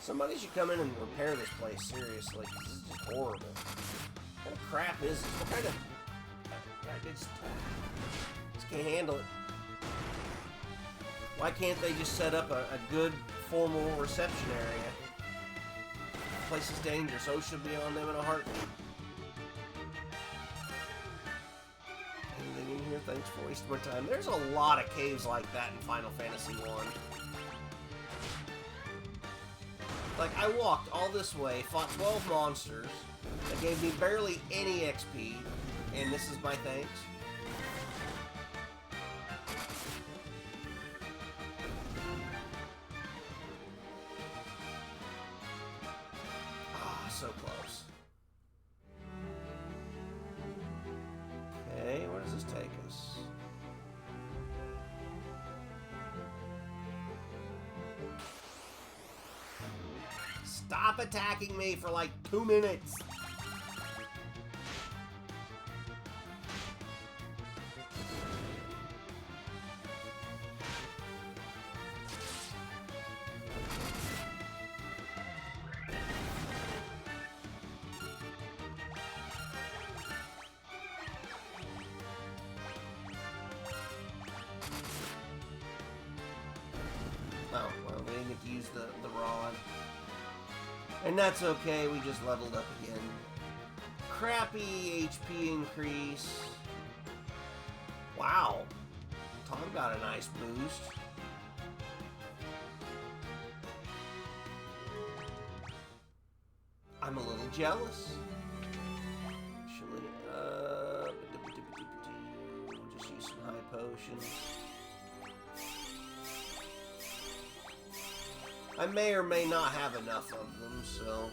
Somebody should come in and repair this place, seriously, 'cause this is just horrible. What kind of crap is this? What kind of... I just can't handle it. Why can't they just set up a good, formal reception area? This place is dangerous. O should be on them in a heartbeat. Anything in here? Thanks for wasting my time. There's a lot of caves like that in Final Fantasy 1. Like, I walked all this way, fought 12 monsters, that gave me barely any XP, and this is my thanks. Ah, so close. Okay, where does this take us? Stop attacking me for like 2 minutes. Oh, well, we didn't get to use the rod. And that's okay, we just leveled up again. Crappy HP increase. Wow. Tom got a nice boost. I'm a little jealous. Actually, we'll just use some high potions. I may or may not have enough of them, so...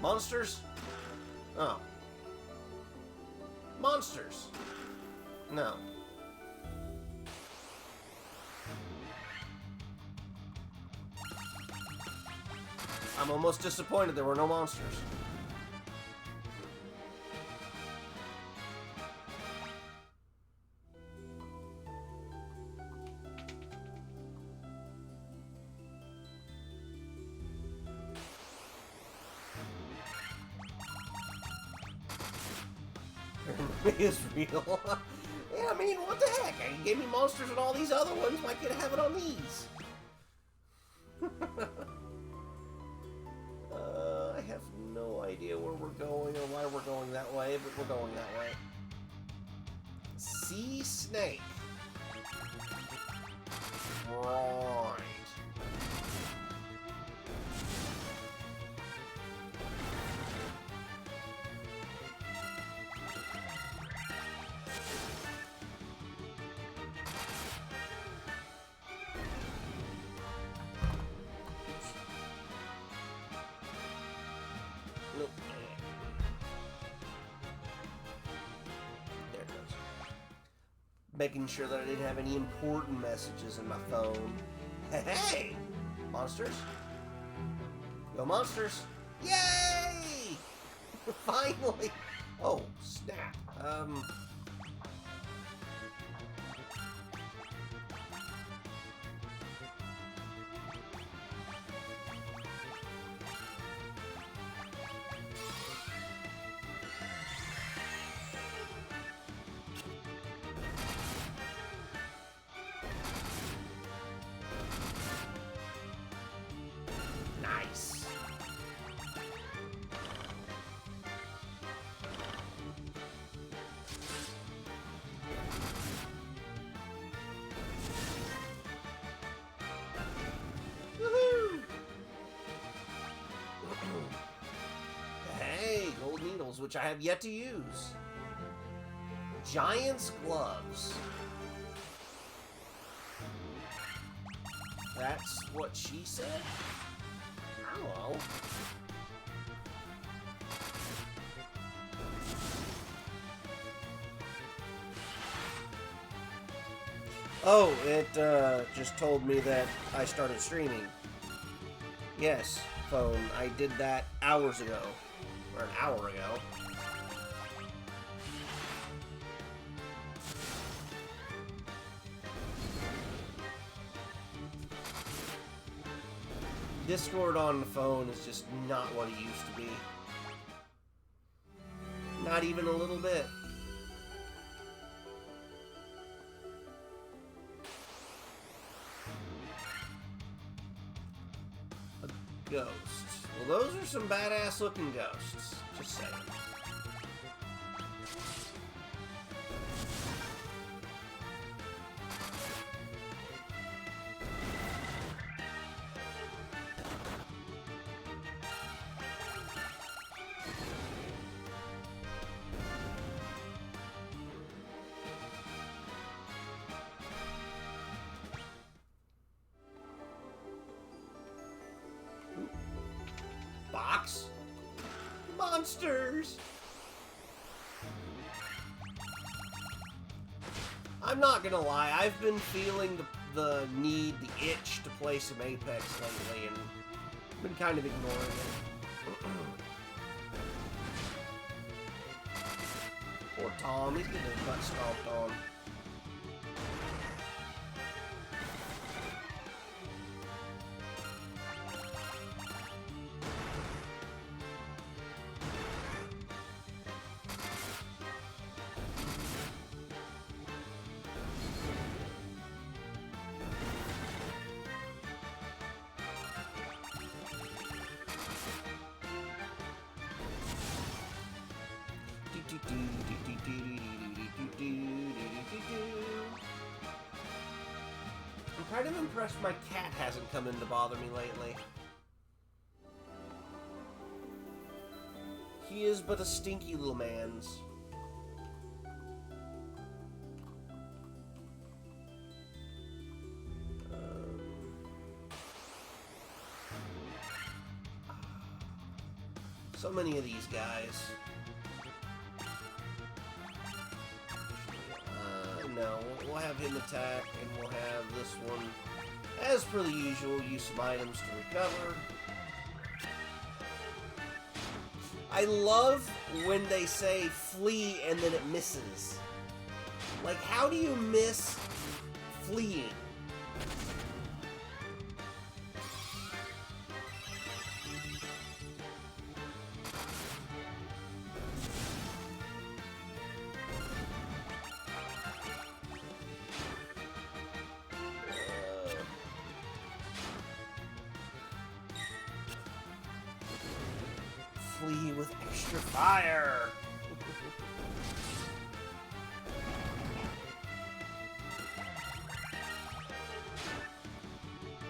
Monsters? Oh. Monsters? No. I'm almost disappointed there were no monsters. Is real. Yeah, I mean, what the heck? You gave me monsters and all these other ones. Why can't I have it on these? I have no idea where we're going or why we're going that way, but we're going that way. Sea snake. Right. Nope. There it goes. Making sure that I didn't have any important messages in my phone. Hey! Monsters? Go monsters! Yay! Finally! Oh, snap. Nice. Woohoo! Hey, gold needles, which I have yet to use. Giant's gloves. That's what she said? I don't know. Oh, it just told me that I started streaming. Yes, phone. I did that hours ago. Or an hour ago. Discord on the phone is just not what it used to be. Not even a little bit. A ghost. Well, those are some badass looking ghosts. Just saying. monsters! I'm not gonna lie, I've been feeling the need, the itch to play some Apex lately, and been kind of ignoring it. Poor Tom, he's getting his butt stomped on. I'm kind of impressed my cat hasn't come in to bother me lately. He is but a stinky little man's. So many of these guys. No, we'll have him attack, and we'll have this one, as per the usual, use some items to recover. I love when they say flee and then it misses. Like, how do you miss fleeing? Flee with extra fire!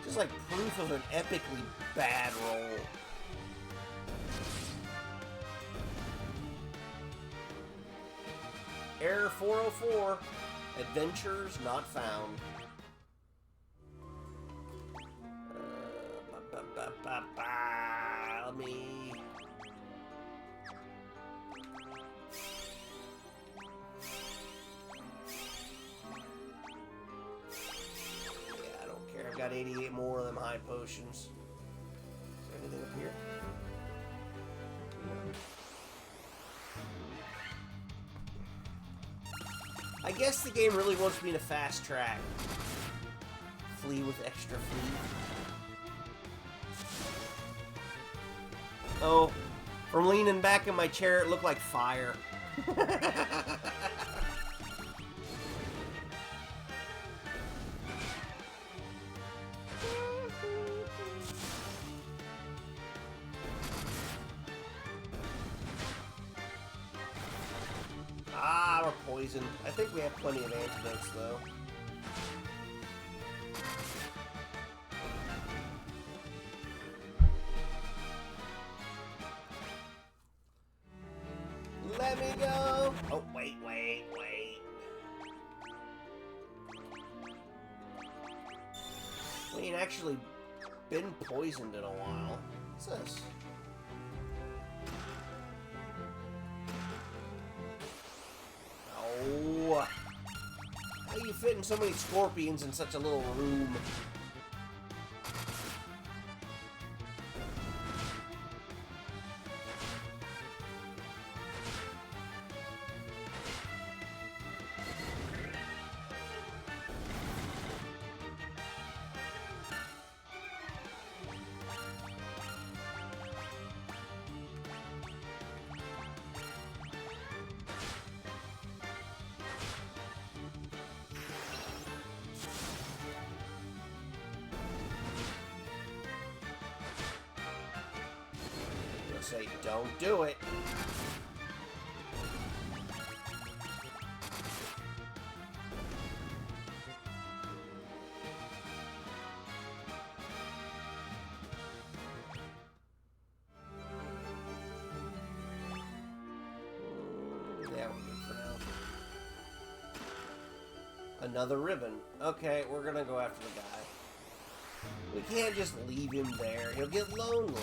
Just like proof of an epically bad roll. Error 404. Adventures not found. Let me... I've got 88 more of them high potions. Is there anything up here? I guess the game really wants me to fast track. Flee with extra flee. Oh, from leaning back in my chair, it looked like fire. Ah, we're poisoned. I think we have plenty of antidotes, though. Let me go! Oh, wait. We ain't actually been poisoned in a while. What's this? Oh! How are you fitting so many scorpions in such a little room? Say, don't do it. Yeah, we're good for now. Another ribbon. Okay, we're gonna go after the guy. We can't just leave him there. He'll get lonely.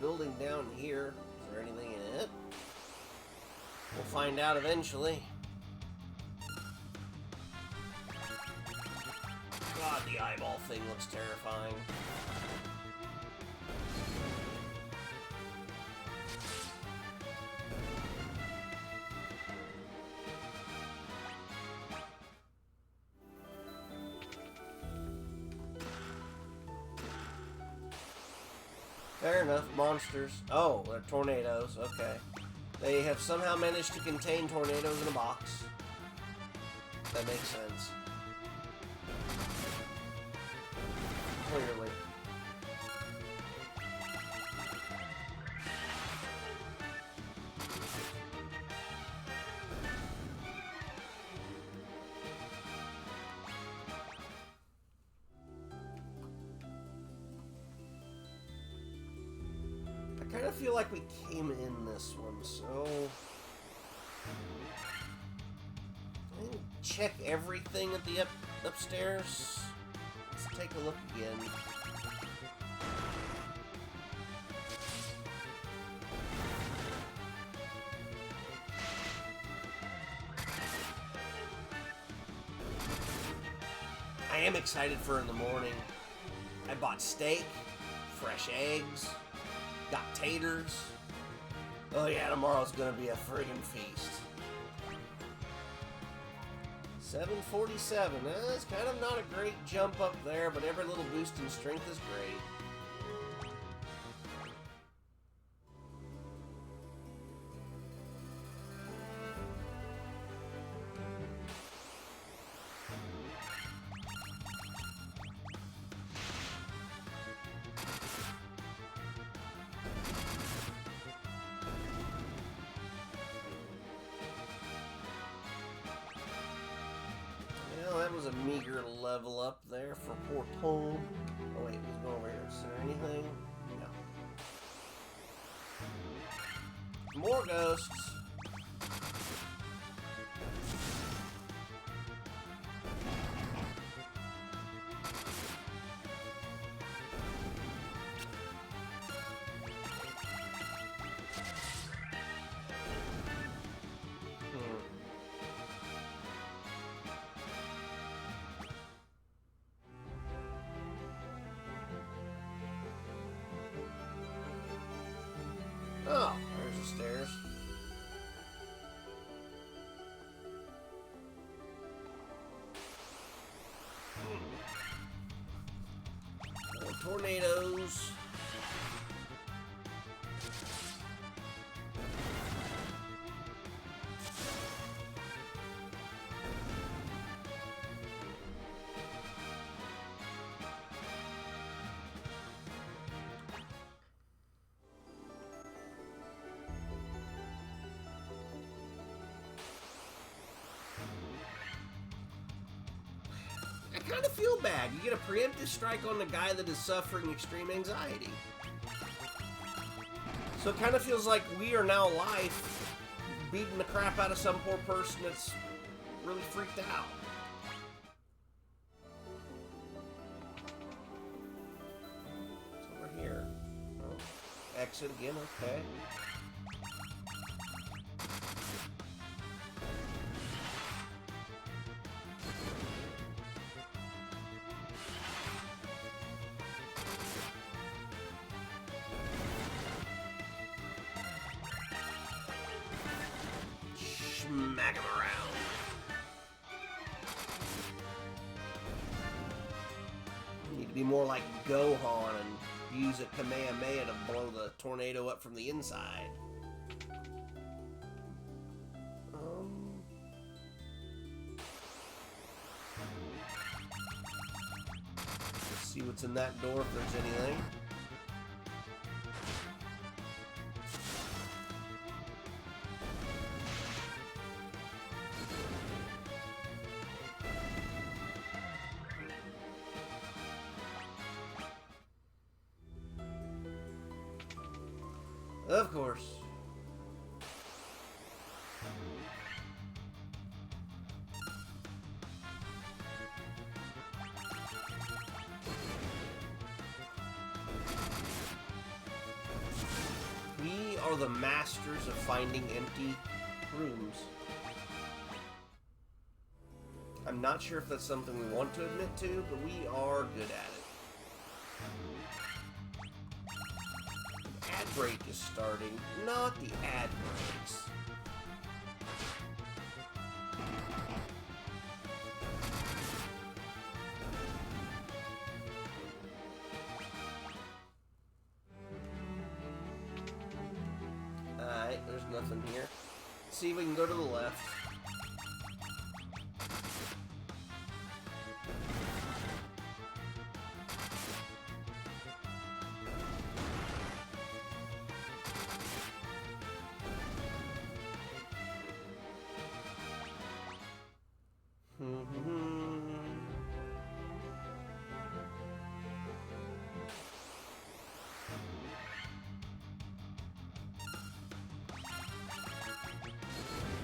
building down here. Is there anything in it? We'll find out eventually. God, the eyeball thing looks terrifying. Fair enough, monsters. Oh, they're tornadoes, okay. They have somehow managed to contain tornadoes in a box. That makes sense. Clearly. I kind of feel like we came in this one, so... I didn't check everything at the upstairs. Let's take a look again. I am excited for in the morning. I bought steak, fresh eggs, got taters. Oh yeah, tomorrow's gonna be a friggin' feast. 747. It's kind of not a great jump up there, but every little boost in strength is great. That was a meager level up there for poor Tom. Oh wait, he's going over here. Is there anything? No. More ghosts. Oh, there's the stairs. Tornadoes. I kind of feel bad. You get a preemptive strike on the guy that is suffering extreme anxiety. So it kind of feels like we are now alive, beating the crap out of some poor person that's really freaked out. It's over here. Oh, exit again, okay. Smack him around. You need to be more like Gohan and use a Kamehameha to blow the tornado up from the inside. Let's see what's in that door if there's anything. Of course. are the masters of finding empty rooms. I'm not sure if that's something we want to admit to, but we are good at it. Ad break is starting, not the ad breaks. Alright, there's nothing here. Let's see if we can go to the left.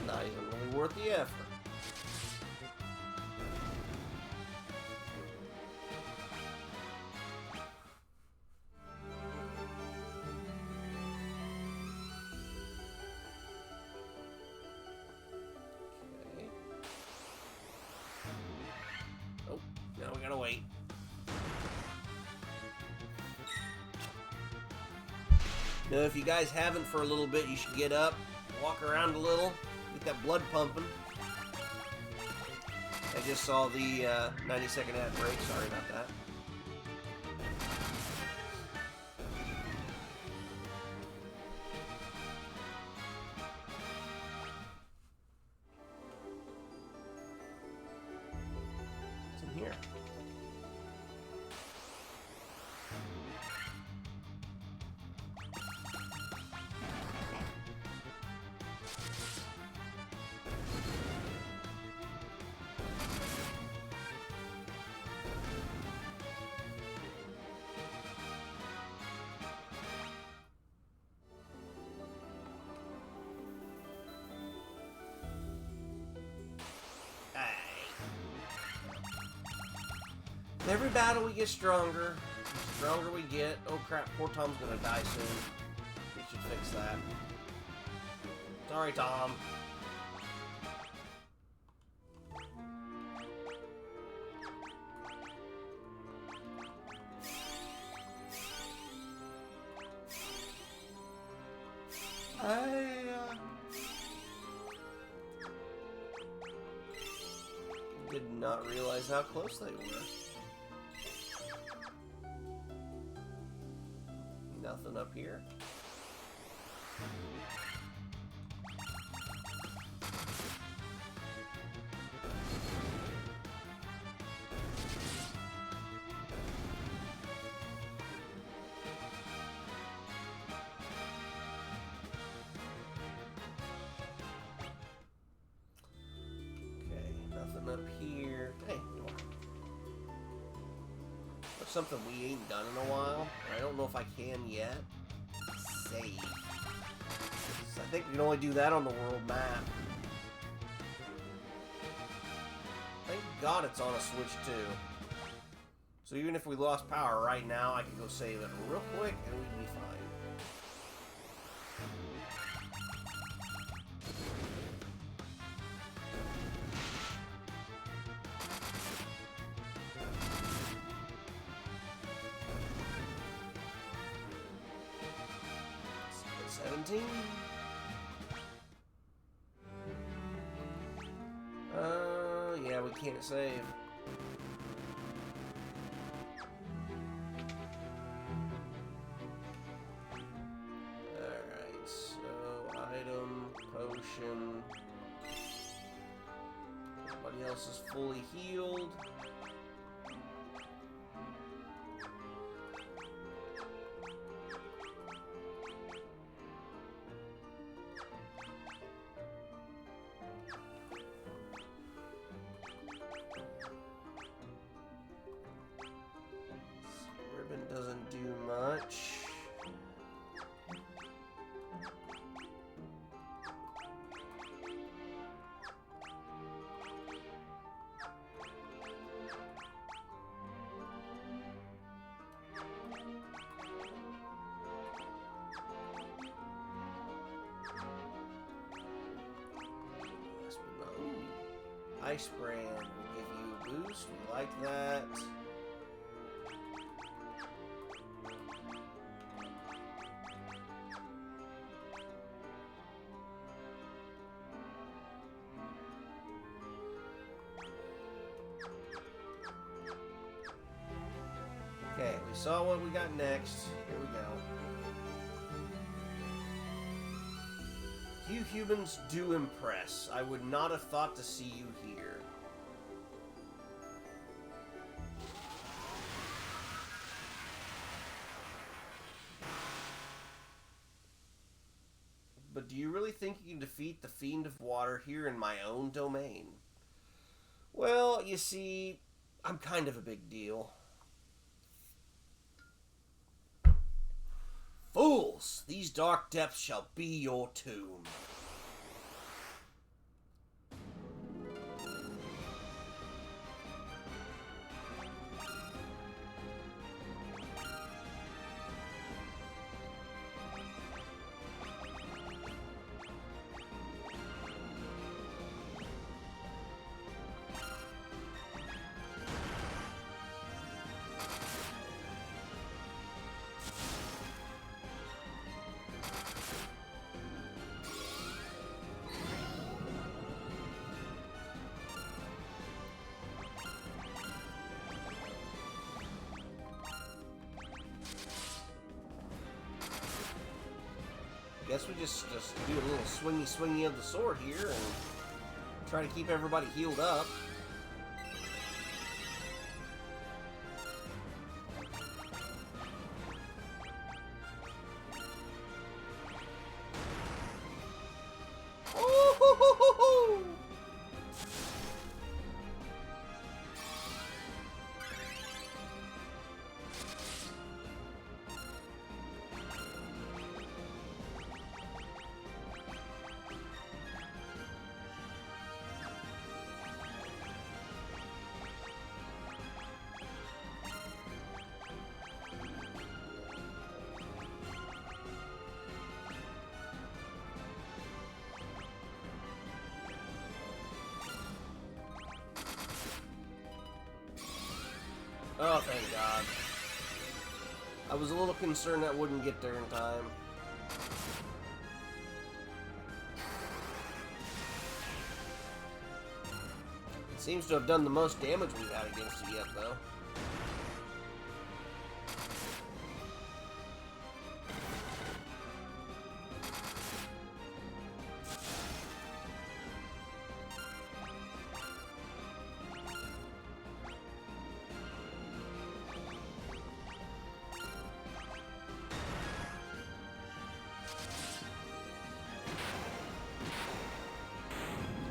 Not even really worth the effort. Okay. Oh, now we gotta wait. Now, if you guys haven't for a little bit, you should get up, walk around a little. Get that blood pumping. I just saw the 90-second ad break. Sorry about that. What's in here? Every battle we get stronger. The stronger we get. Oh crap, poor Tom's gonna die soon. We should fix that. Sorry, Tom. Did not realize how close they were. Nothing up here. Okay, nothing up here. Hey, something we ain't done in a while. I don't know if I can yet. Save. So I think we can only do that on the world map. Thank God it's on a Switch too. So even if we lost power right now, I could go save it real quick and we'd be fine. Yeah, we can't save. Alright, so item, potion. Everybody else is fully healed. Doesn't do much. Ice Brand will give you a boost. We like that. Okay, we saw what we got next. Here we go. You humans do impress. I would not have thought to see you here. But do you really think you can defeat the Fiend of Water here in my own domain? Well, you see, I'm kind of a big deal. Fools! These dark depths shall be your tomb. Guess we just do a little swingy of the sword here and try to keep everybody healed up. Oh-ho-ho-ho-ho! Oh, thank God. I was a little concerned that wouldn't get there in time. It seems to have done the most damage we've had against it yet, though.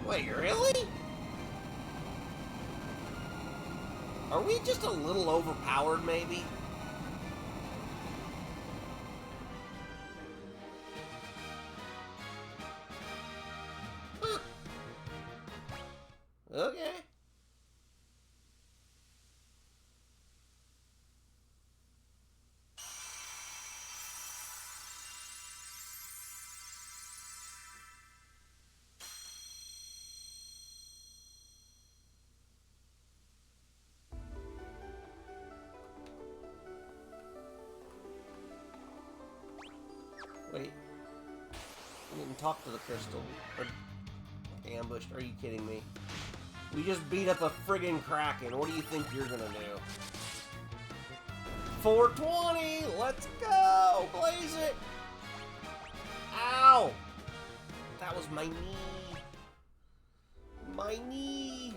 Wait, really? Are we just a little overpowered, maybe? Huh. Okay. Wait. I didn't talk to the crystal. Or ambushed. Are you kidding me? We just beat up a friggin' Kraken. What do you think you're gonna do? 420! Let's go! Blaze it! Ow! That was my knee. My knee!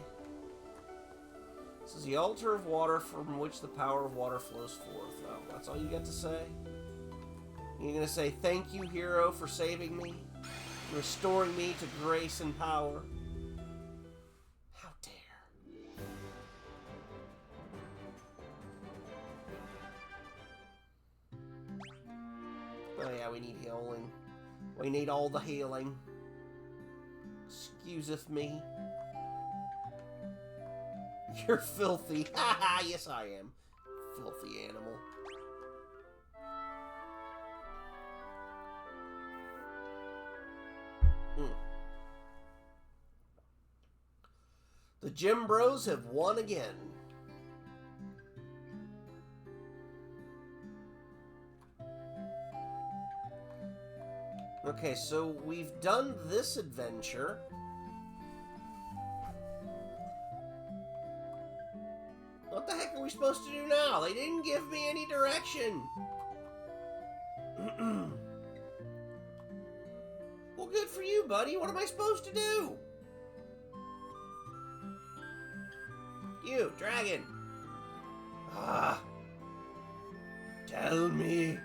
This is the altar of water from which the power of water flows forth. Oh, that's all you got to say? You're gonna say, thank you, hero, for saving me, restoring me to grace and power. How dare. Oh yeah, we need healing. We need all the healing. Excuseth me. You're filthy. Haha, yes I am. Filthy animal. The Gym Bros have won again. Okay, so we've done this adventure. What the heck are we supposed to do now? They didn't give me any direction. Well, good for you, buddy. What am I supposed to do? You, dragon. Ah. Tell me.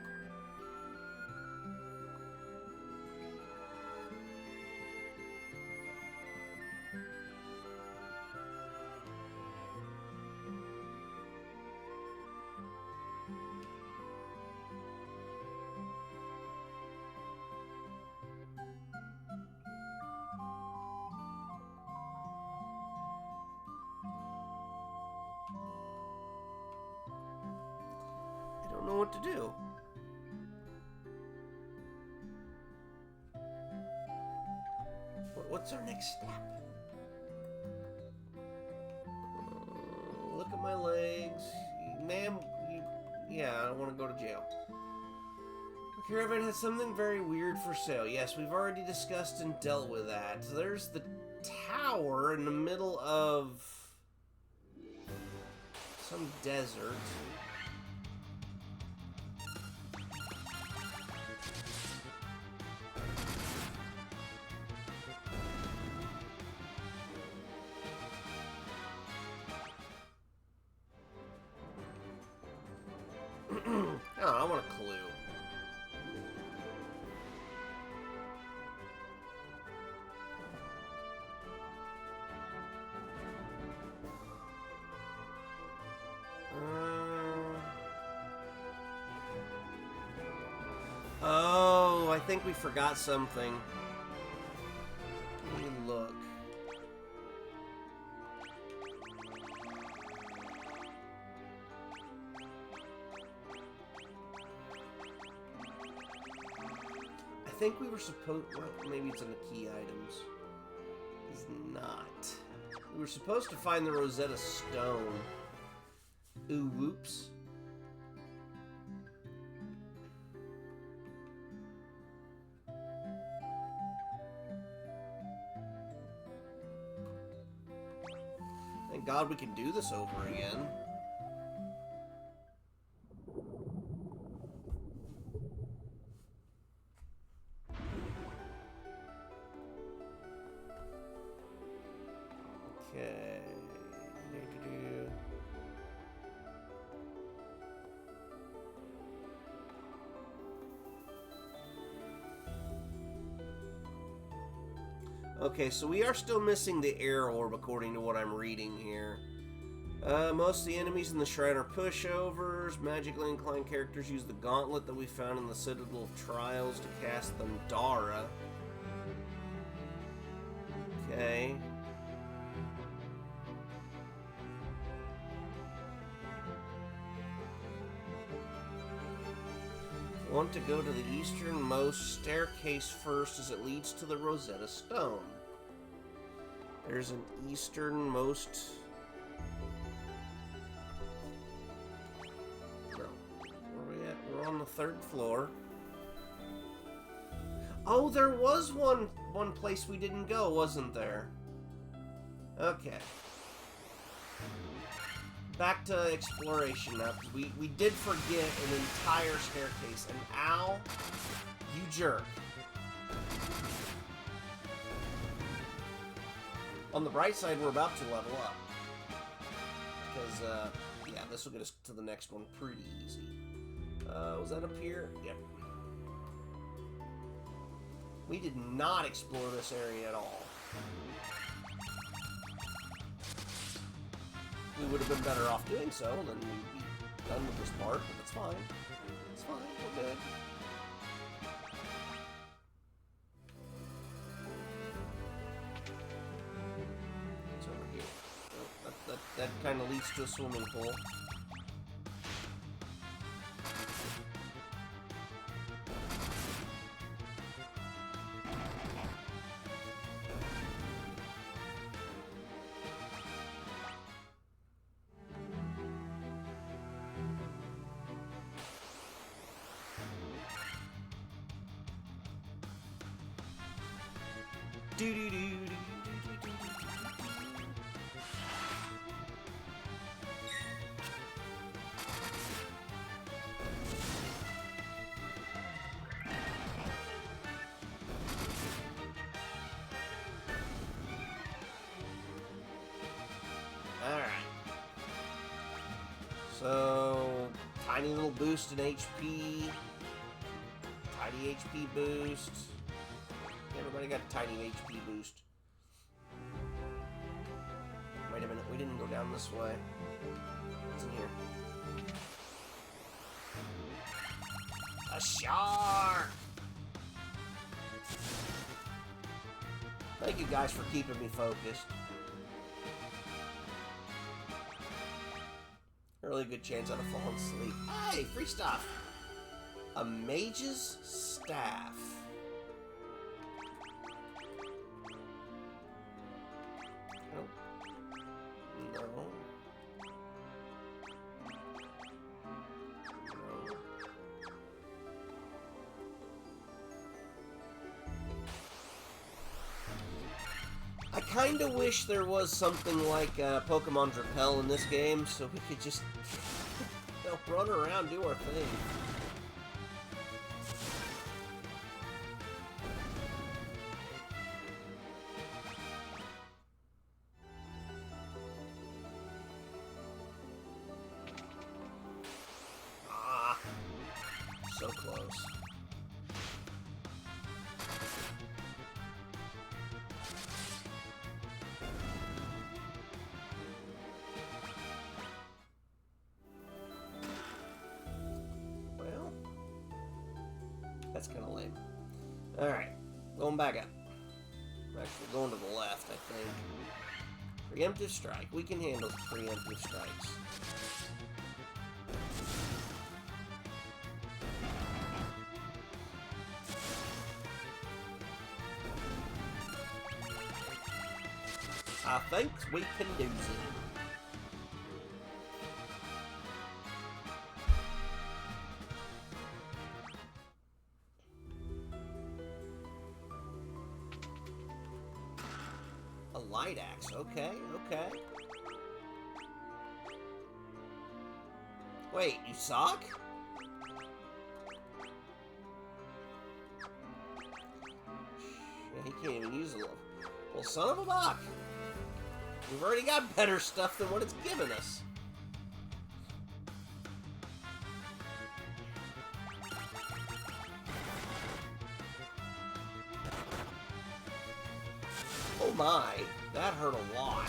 I don't know what to do. What's our next step? Look at my legs. Ma'am, yeah, I don't want to go to jail. The caravan has something very weird for sale. Yes, we've already discussed and dealt with that. So there's the tower in the middle of some desert. Oh, I want a clue. Oh, I think we forgot something. Let me look. I think we were supposed... Well, maybe it's in the key items. It's not. We were supposed to find the Rosetta Stone. Ooh, whoops. Thank God we can do this over again. Okay. Okay, so we are still missing the air orb according to what I'm reading here. Most of the enemies in the shrine are pushovers. Magically inclined characters use the gauntlet that we found in the Citadel of Trials to cast Thundara. Okay. Want to go to the easternmost staircase first as it leads to the Rosetta Stone. There's an easternmost... No. Where are we at? We're on the 3rd floor. Oh, there was one place we didn't go, wasn't there? Okay. Back to exploration now, because we did forget an entire staircase. And ow, you jerk. On the bright side, we're about to level up. Because, yeah, this will get us to the next one pretty easy. Was that up here? Yep. We did not explore this area at all. We would have been better off doing so, then we'd be done with this part, but it's fine. It's fine, we're good. It's over here. Oh, that kind of leads to a swimming pool. Alright. So, tiny little boost in HP. Tiny HP boost. Everybody got a tiny HP boost. Wait a minute, we didn't go down this way. What's in here? A shark! Thank you guys for keeping me focused. A really good chance I'd have fallen asleep. Hey, free stuff! A mage's staff. Nope. No. No. I kinda wish there was something like Pokemon's Repel in this game, so we could just run around, do our thing. Ah, so close. That's kind of lame. Alright, going back up. Actually, going to the left, I think. Preemptive strike. We can handle preemptive strikes. I think we can do it. Light axe, okay, okay. Wait, you suck? Yeah, he can't even use the love. Well, son of a buck! We've already got better stuff than what it's given us. Oh my, that hurt a lot.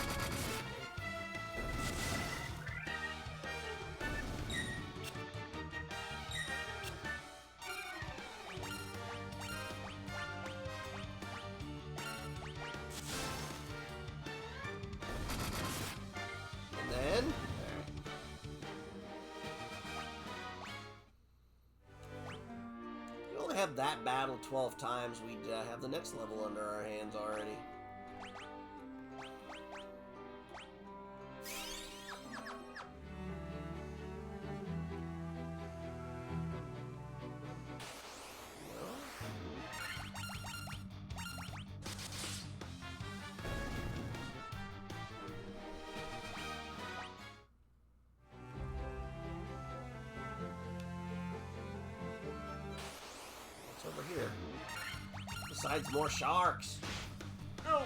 And then, if we only have that battle 12 times, we'd have the next level under our hands already. Over here. Besides more sharks. No.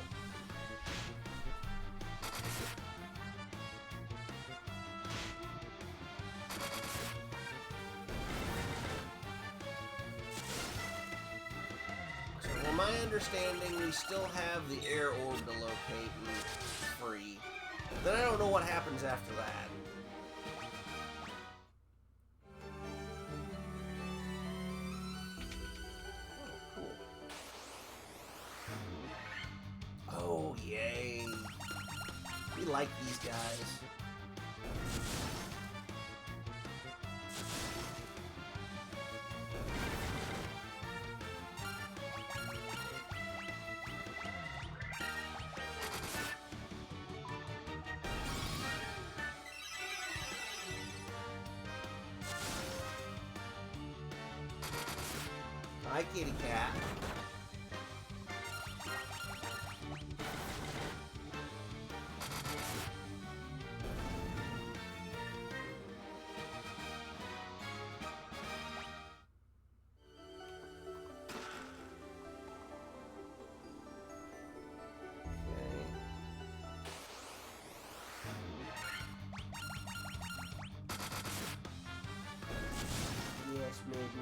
So from my understanding, we still have the air orb to locate and free. Then I don't know what happens after that. Oh, yay. We like these guys. Hi, kitty cat.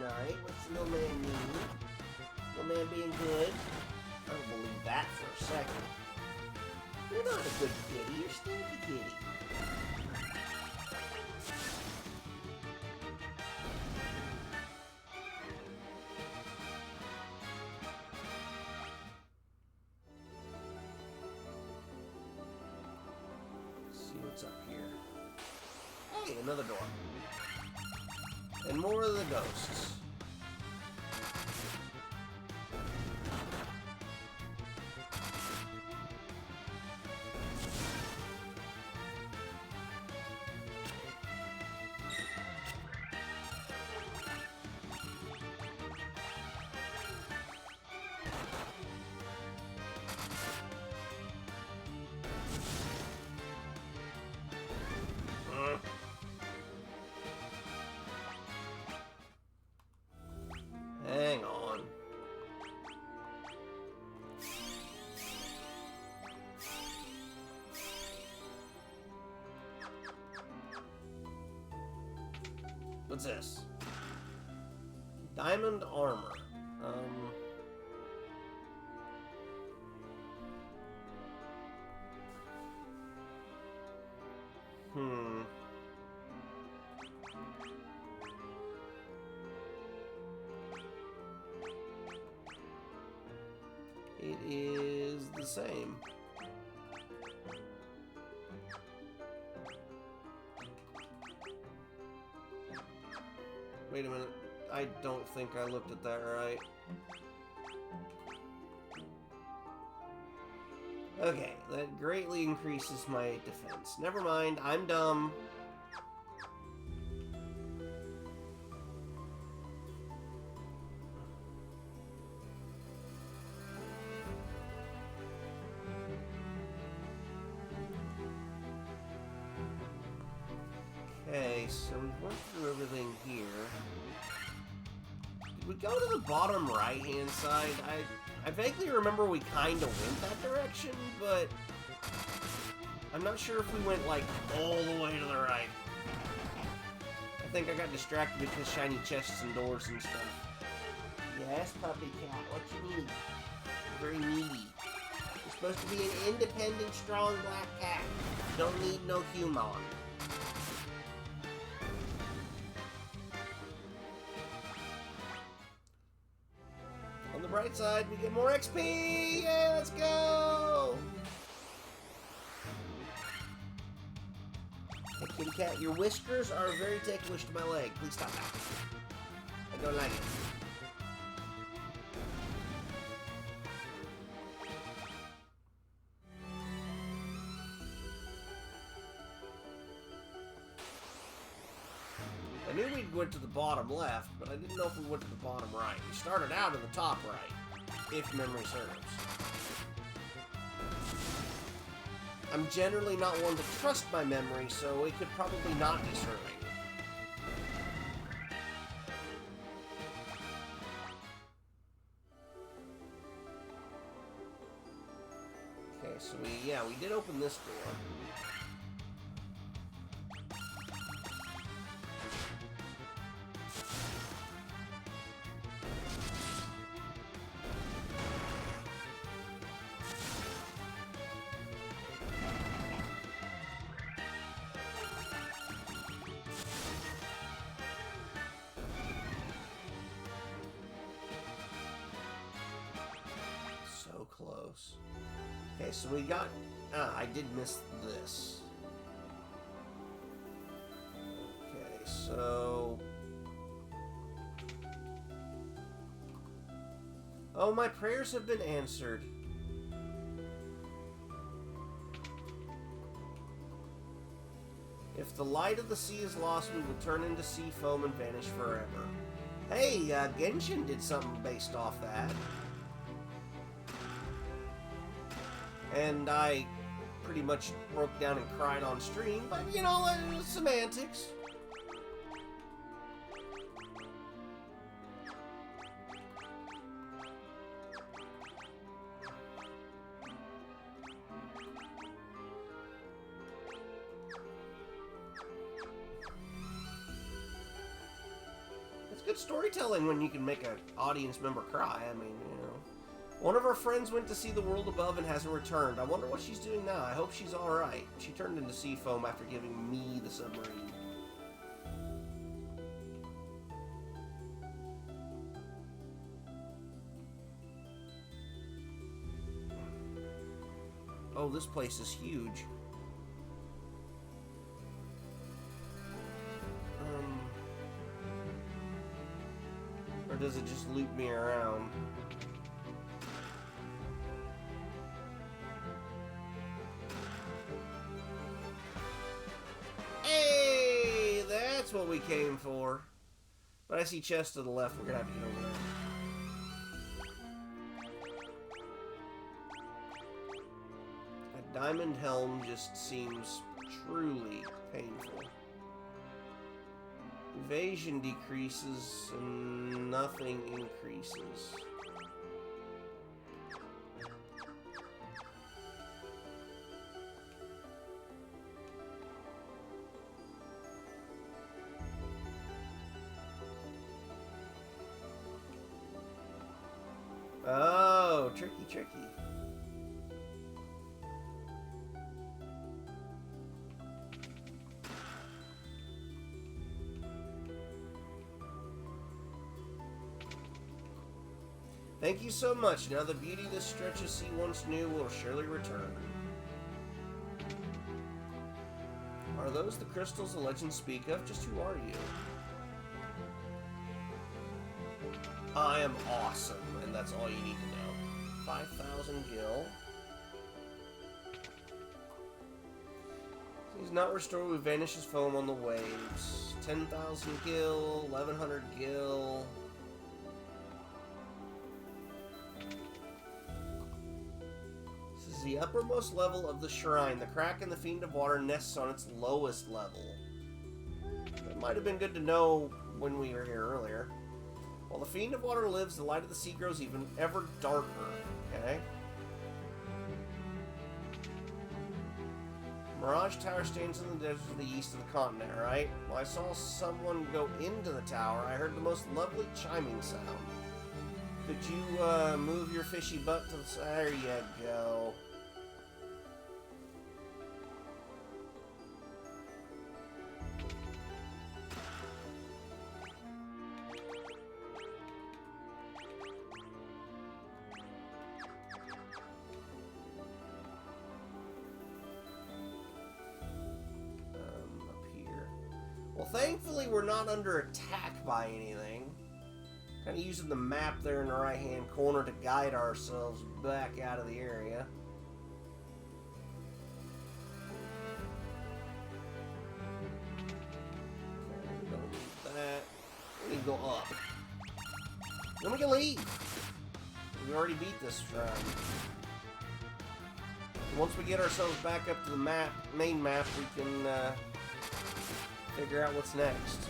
tonight. What's the little man need? Little man being good? I don't believe that for a second. You're not a good kitty, you're stinky kitty. Let's see what's up here. Hey, another door. And more of the ghosts. Hang on. What's this? Diamond armor. It is the same. Wait a minute. I don't think I looked at that right. Okay, that greatly increases my defense. Never mind, I'm dumb. Okay, so we went through everything here. Did we go to the bottom right-hand side? I vaguely remember we kind of went that direction, but I'm not sure if we went, like, all the way to the right. I think I got distracted because shiny chests and doors and stuff. Yes, puppy cat, what you need? You're very needy. You're supposed to be an independent, strong black cat. You don't need no human. On the bright side, we get more XP! Yeah, let's go! Hey, kitty cat, your whiskers are very ticklish to my leg. Please stop that. I don't like it. I knew we went to the bottom left, but I didn't know if we went to the bottom right. We started out in the top right, if memory serves. I'm generally not one to trust my memory, so it could probably not be serving. Okay, so we did open this door. So close. Okay, so we got... I did miss this. Okay, so... Oh, my prayers have been answered. If the light of the sea is lost, we will turn into sea foam and vanish forever. Hey, Genshin did something based off that. And I pretty much broke down and cried on stream, but you know, semantics. It's good storytelling when you can make an audience member cry. I mean, you know. One of our friends went to see the world above and hasn't returned. I wonder what she's doing now. I hope she's alright. She turned into sea foam after giving me the submarine. Oh, this place is huge. Or does it just loop me around? Hey, that's what we came for. But I see chests to the left. We're gonna have to get over there. Diamond helm just seems truly painful. Evasion decreases and nothing increases. Oh, tricky, tricky. Thank you so much. Now the beauty this stretch of sea once knew will surely return. Are those the crystals the legends speak of? Just who are you? I am awesome, and that's all you need to know. 5,000 gil. He's not restored, we vanish as foam on the waves. 10,000 gil, 1,100 gil. The uppermost level of the shrine. The crack in the Fiend of Water nests on its lowest level. That might have been good to know when we were here earlier. While the Fiend of Water lives, the light of the sea grows even ever darker. Okay? Mirage Tower stands in the desert to the east of the continent, right? Well, I saw someone go into the tower. I heard the most lovely chiming sound. Could you move your fishy butt to the side? There you go. Well, thankfully we're not under attack by anything. Kind of using the map there in the right-hand corner to guide ourselves back out of the area. Okay, we don't need that. We need to go up. Then we can leave. We already beat this shrine. Once we get ourselves back up to the map, main map, we can figure out what's next.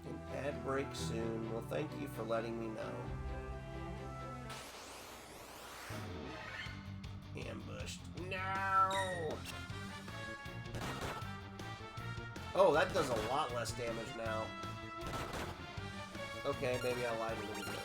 An ad break soon. Well, thank you for letting me know. Ambushed. No! Oh, that does a lot less damage now. Okay, maybe I lied a little bit.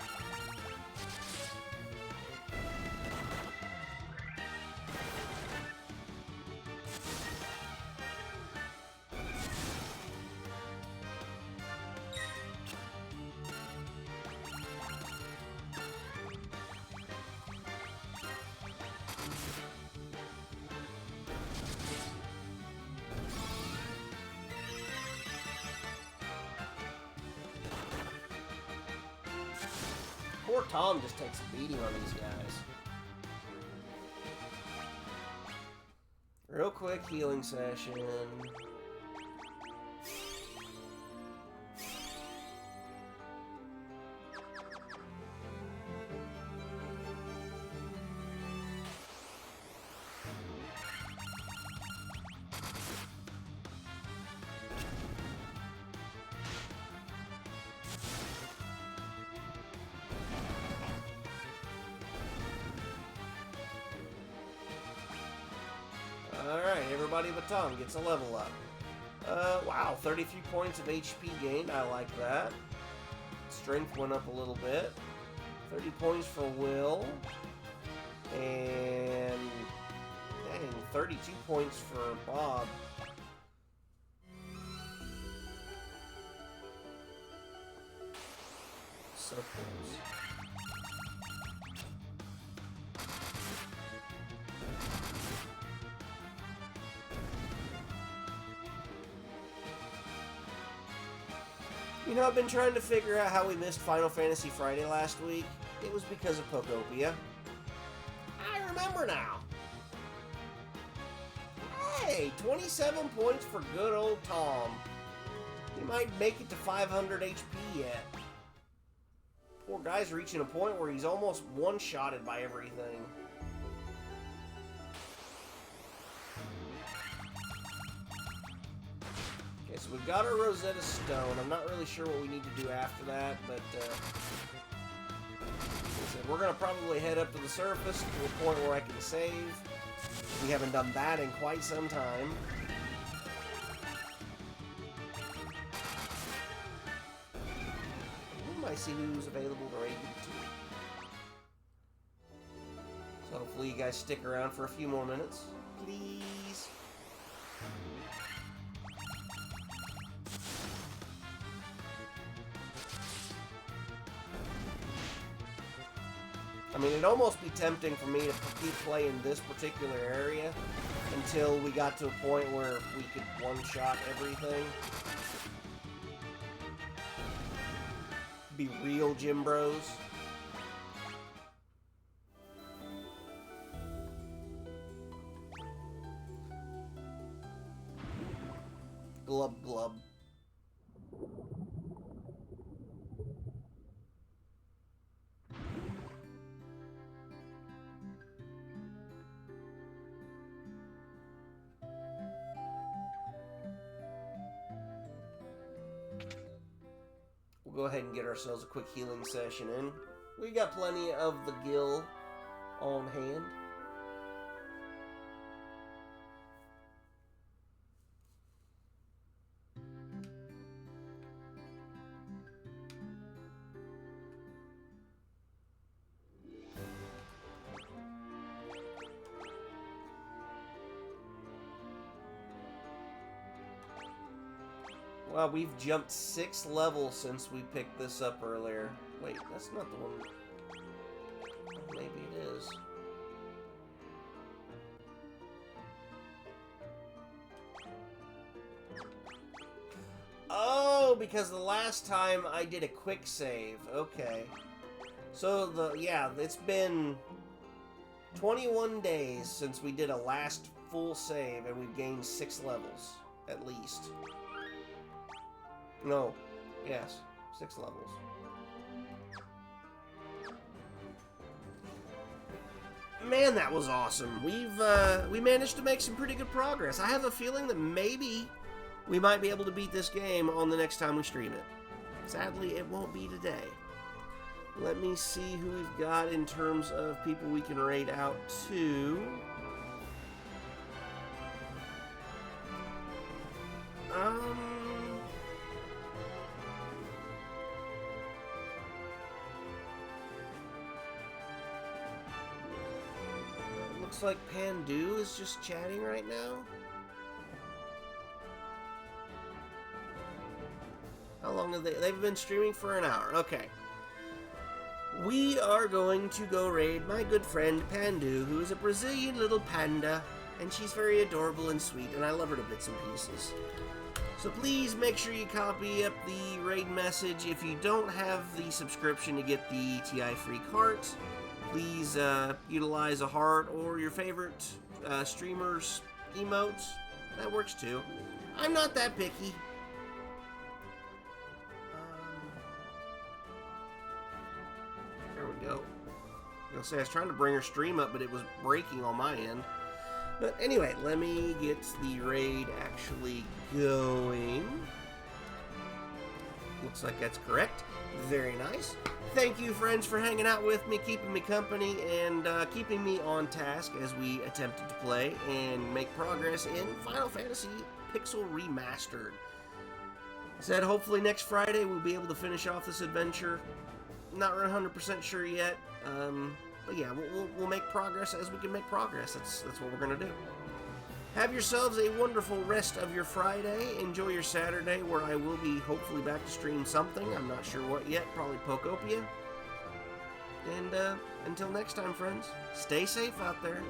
Poor Tom just takes a beating on these guys. Real quick healing session. everybody but Tom gets a level up. Wow, 33 points of HP gained. I like that. Strength went up a little bit. 30 points for Will. And dang, 32 points for Bob. So close. You know, I've been trying to figure out how we missed Final Fantasy Friday last week. It was because of Pokopia. I remember now. Hey, 27 points for good old Tom. He might make it to 500 HP yet. Poor guy's reaching a point where he's almost one-shotted by everything. Okay, so we've got our Rosetta Stone. I'm not really sure what we need to do after that, but we're going to probably head up to the surface to a point where I can save. We haven't done that in quite some time. I see who's available to raid you. So hopefully you guys stick around for a few more minutes. Please. I mean, it'd almost be tempting for me to keep playing this particular area until we got to a point where we could one-shot everything. Be real gym bros. Glub glub. Go ahead and get ourselves a quick healing session in. We got plenty of the gil on hand. Wow, we've jumped 6 levels since we picked this up earlier. Wait, that's not the one. Oh, maybe it is. Oh, because the last time I did a quick save. Okay. So, it's been 21 days since we did a last full save, and we've gained 6 levels, at least. No. Yes. 6 levels. Man, that was awesome. We managed to make some pretty good progress. I have a feeling that maybe we might be able to beat this game on the next time we stream it. Sadly, it won't be today. Let me see who we've got in terms of people we can raid out to. Looks like Pandu is just chatting right now. How long have they've been streaming for an hour? Okay. We are going to go raid my good friend Pandu, who is a Brazilian little panda, and she's very adorable and sweet, and I love her to bits and pieces. So please make sure you copy up the raid message. If you don't have the subscription to get the TIFreak heart, please utilize a heart or your favorite streamer's emotes. That works too. I'm not that picky. There we go. I was trying to bring her stream up, but it was breaking on my end. But anyway, let me get the raid actually going. Looks like that's correct. Very nice. Thank you, friends, for hanging out with me, keeping me company, and keeping me on task as we attempted to play and make progress in Final Fantasy Pixel Remastered. I said hopefully next Friday we'll be able to finish off this adventure. Not 100% sure yet, but yeah, we'll make progress as we can make progress. That's what we're going to do. Have yourselves a wonderful rest of your Friday. Enjoy your Saturday, where I will be hopefully back to stream something. I'm not sure what yet. Probably Pokopia. And until next time, friends, stay safe out there.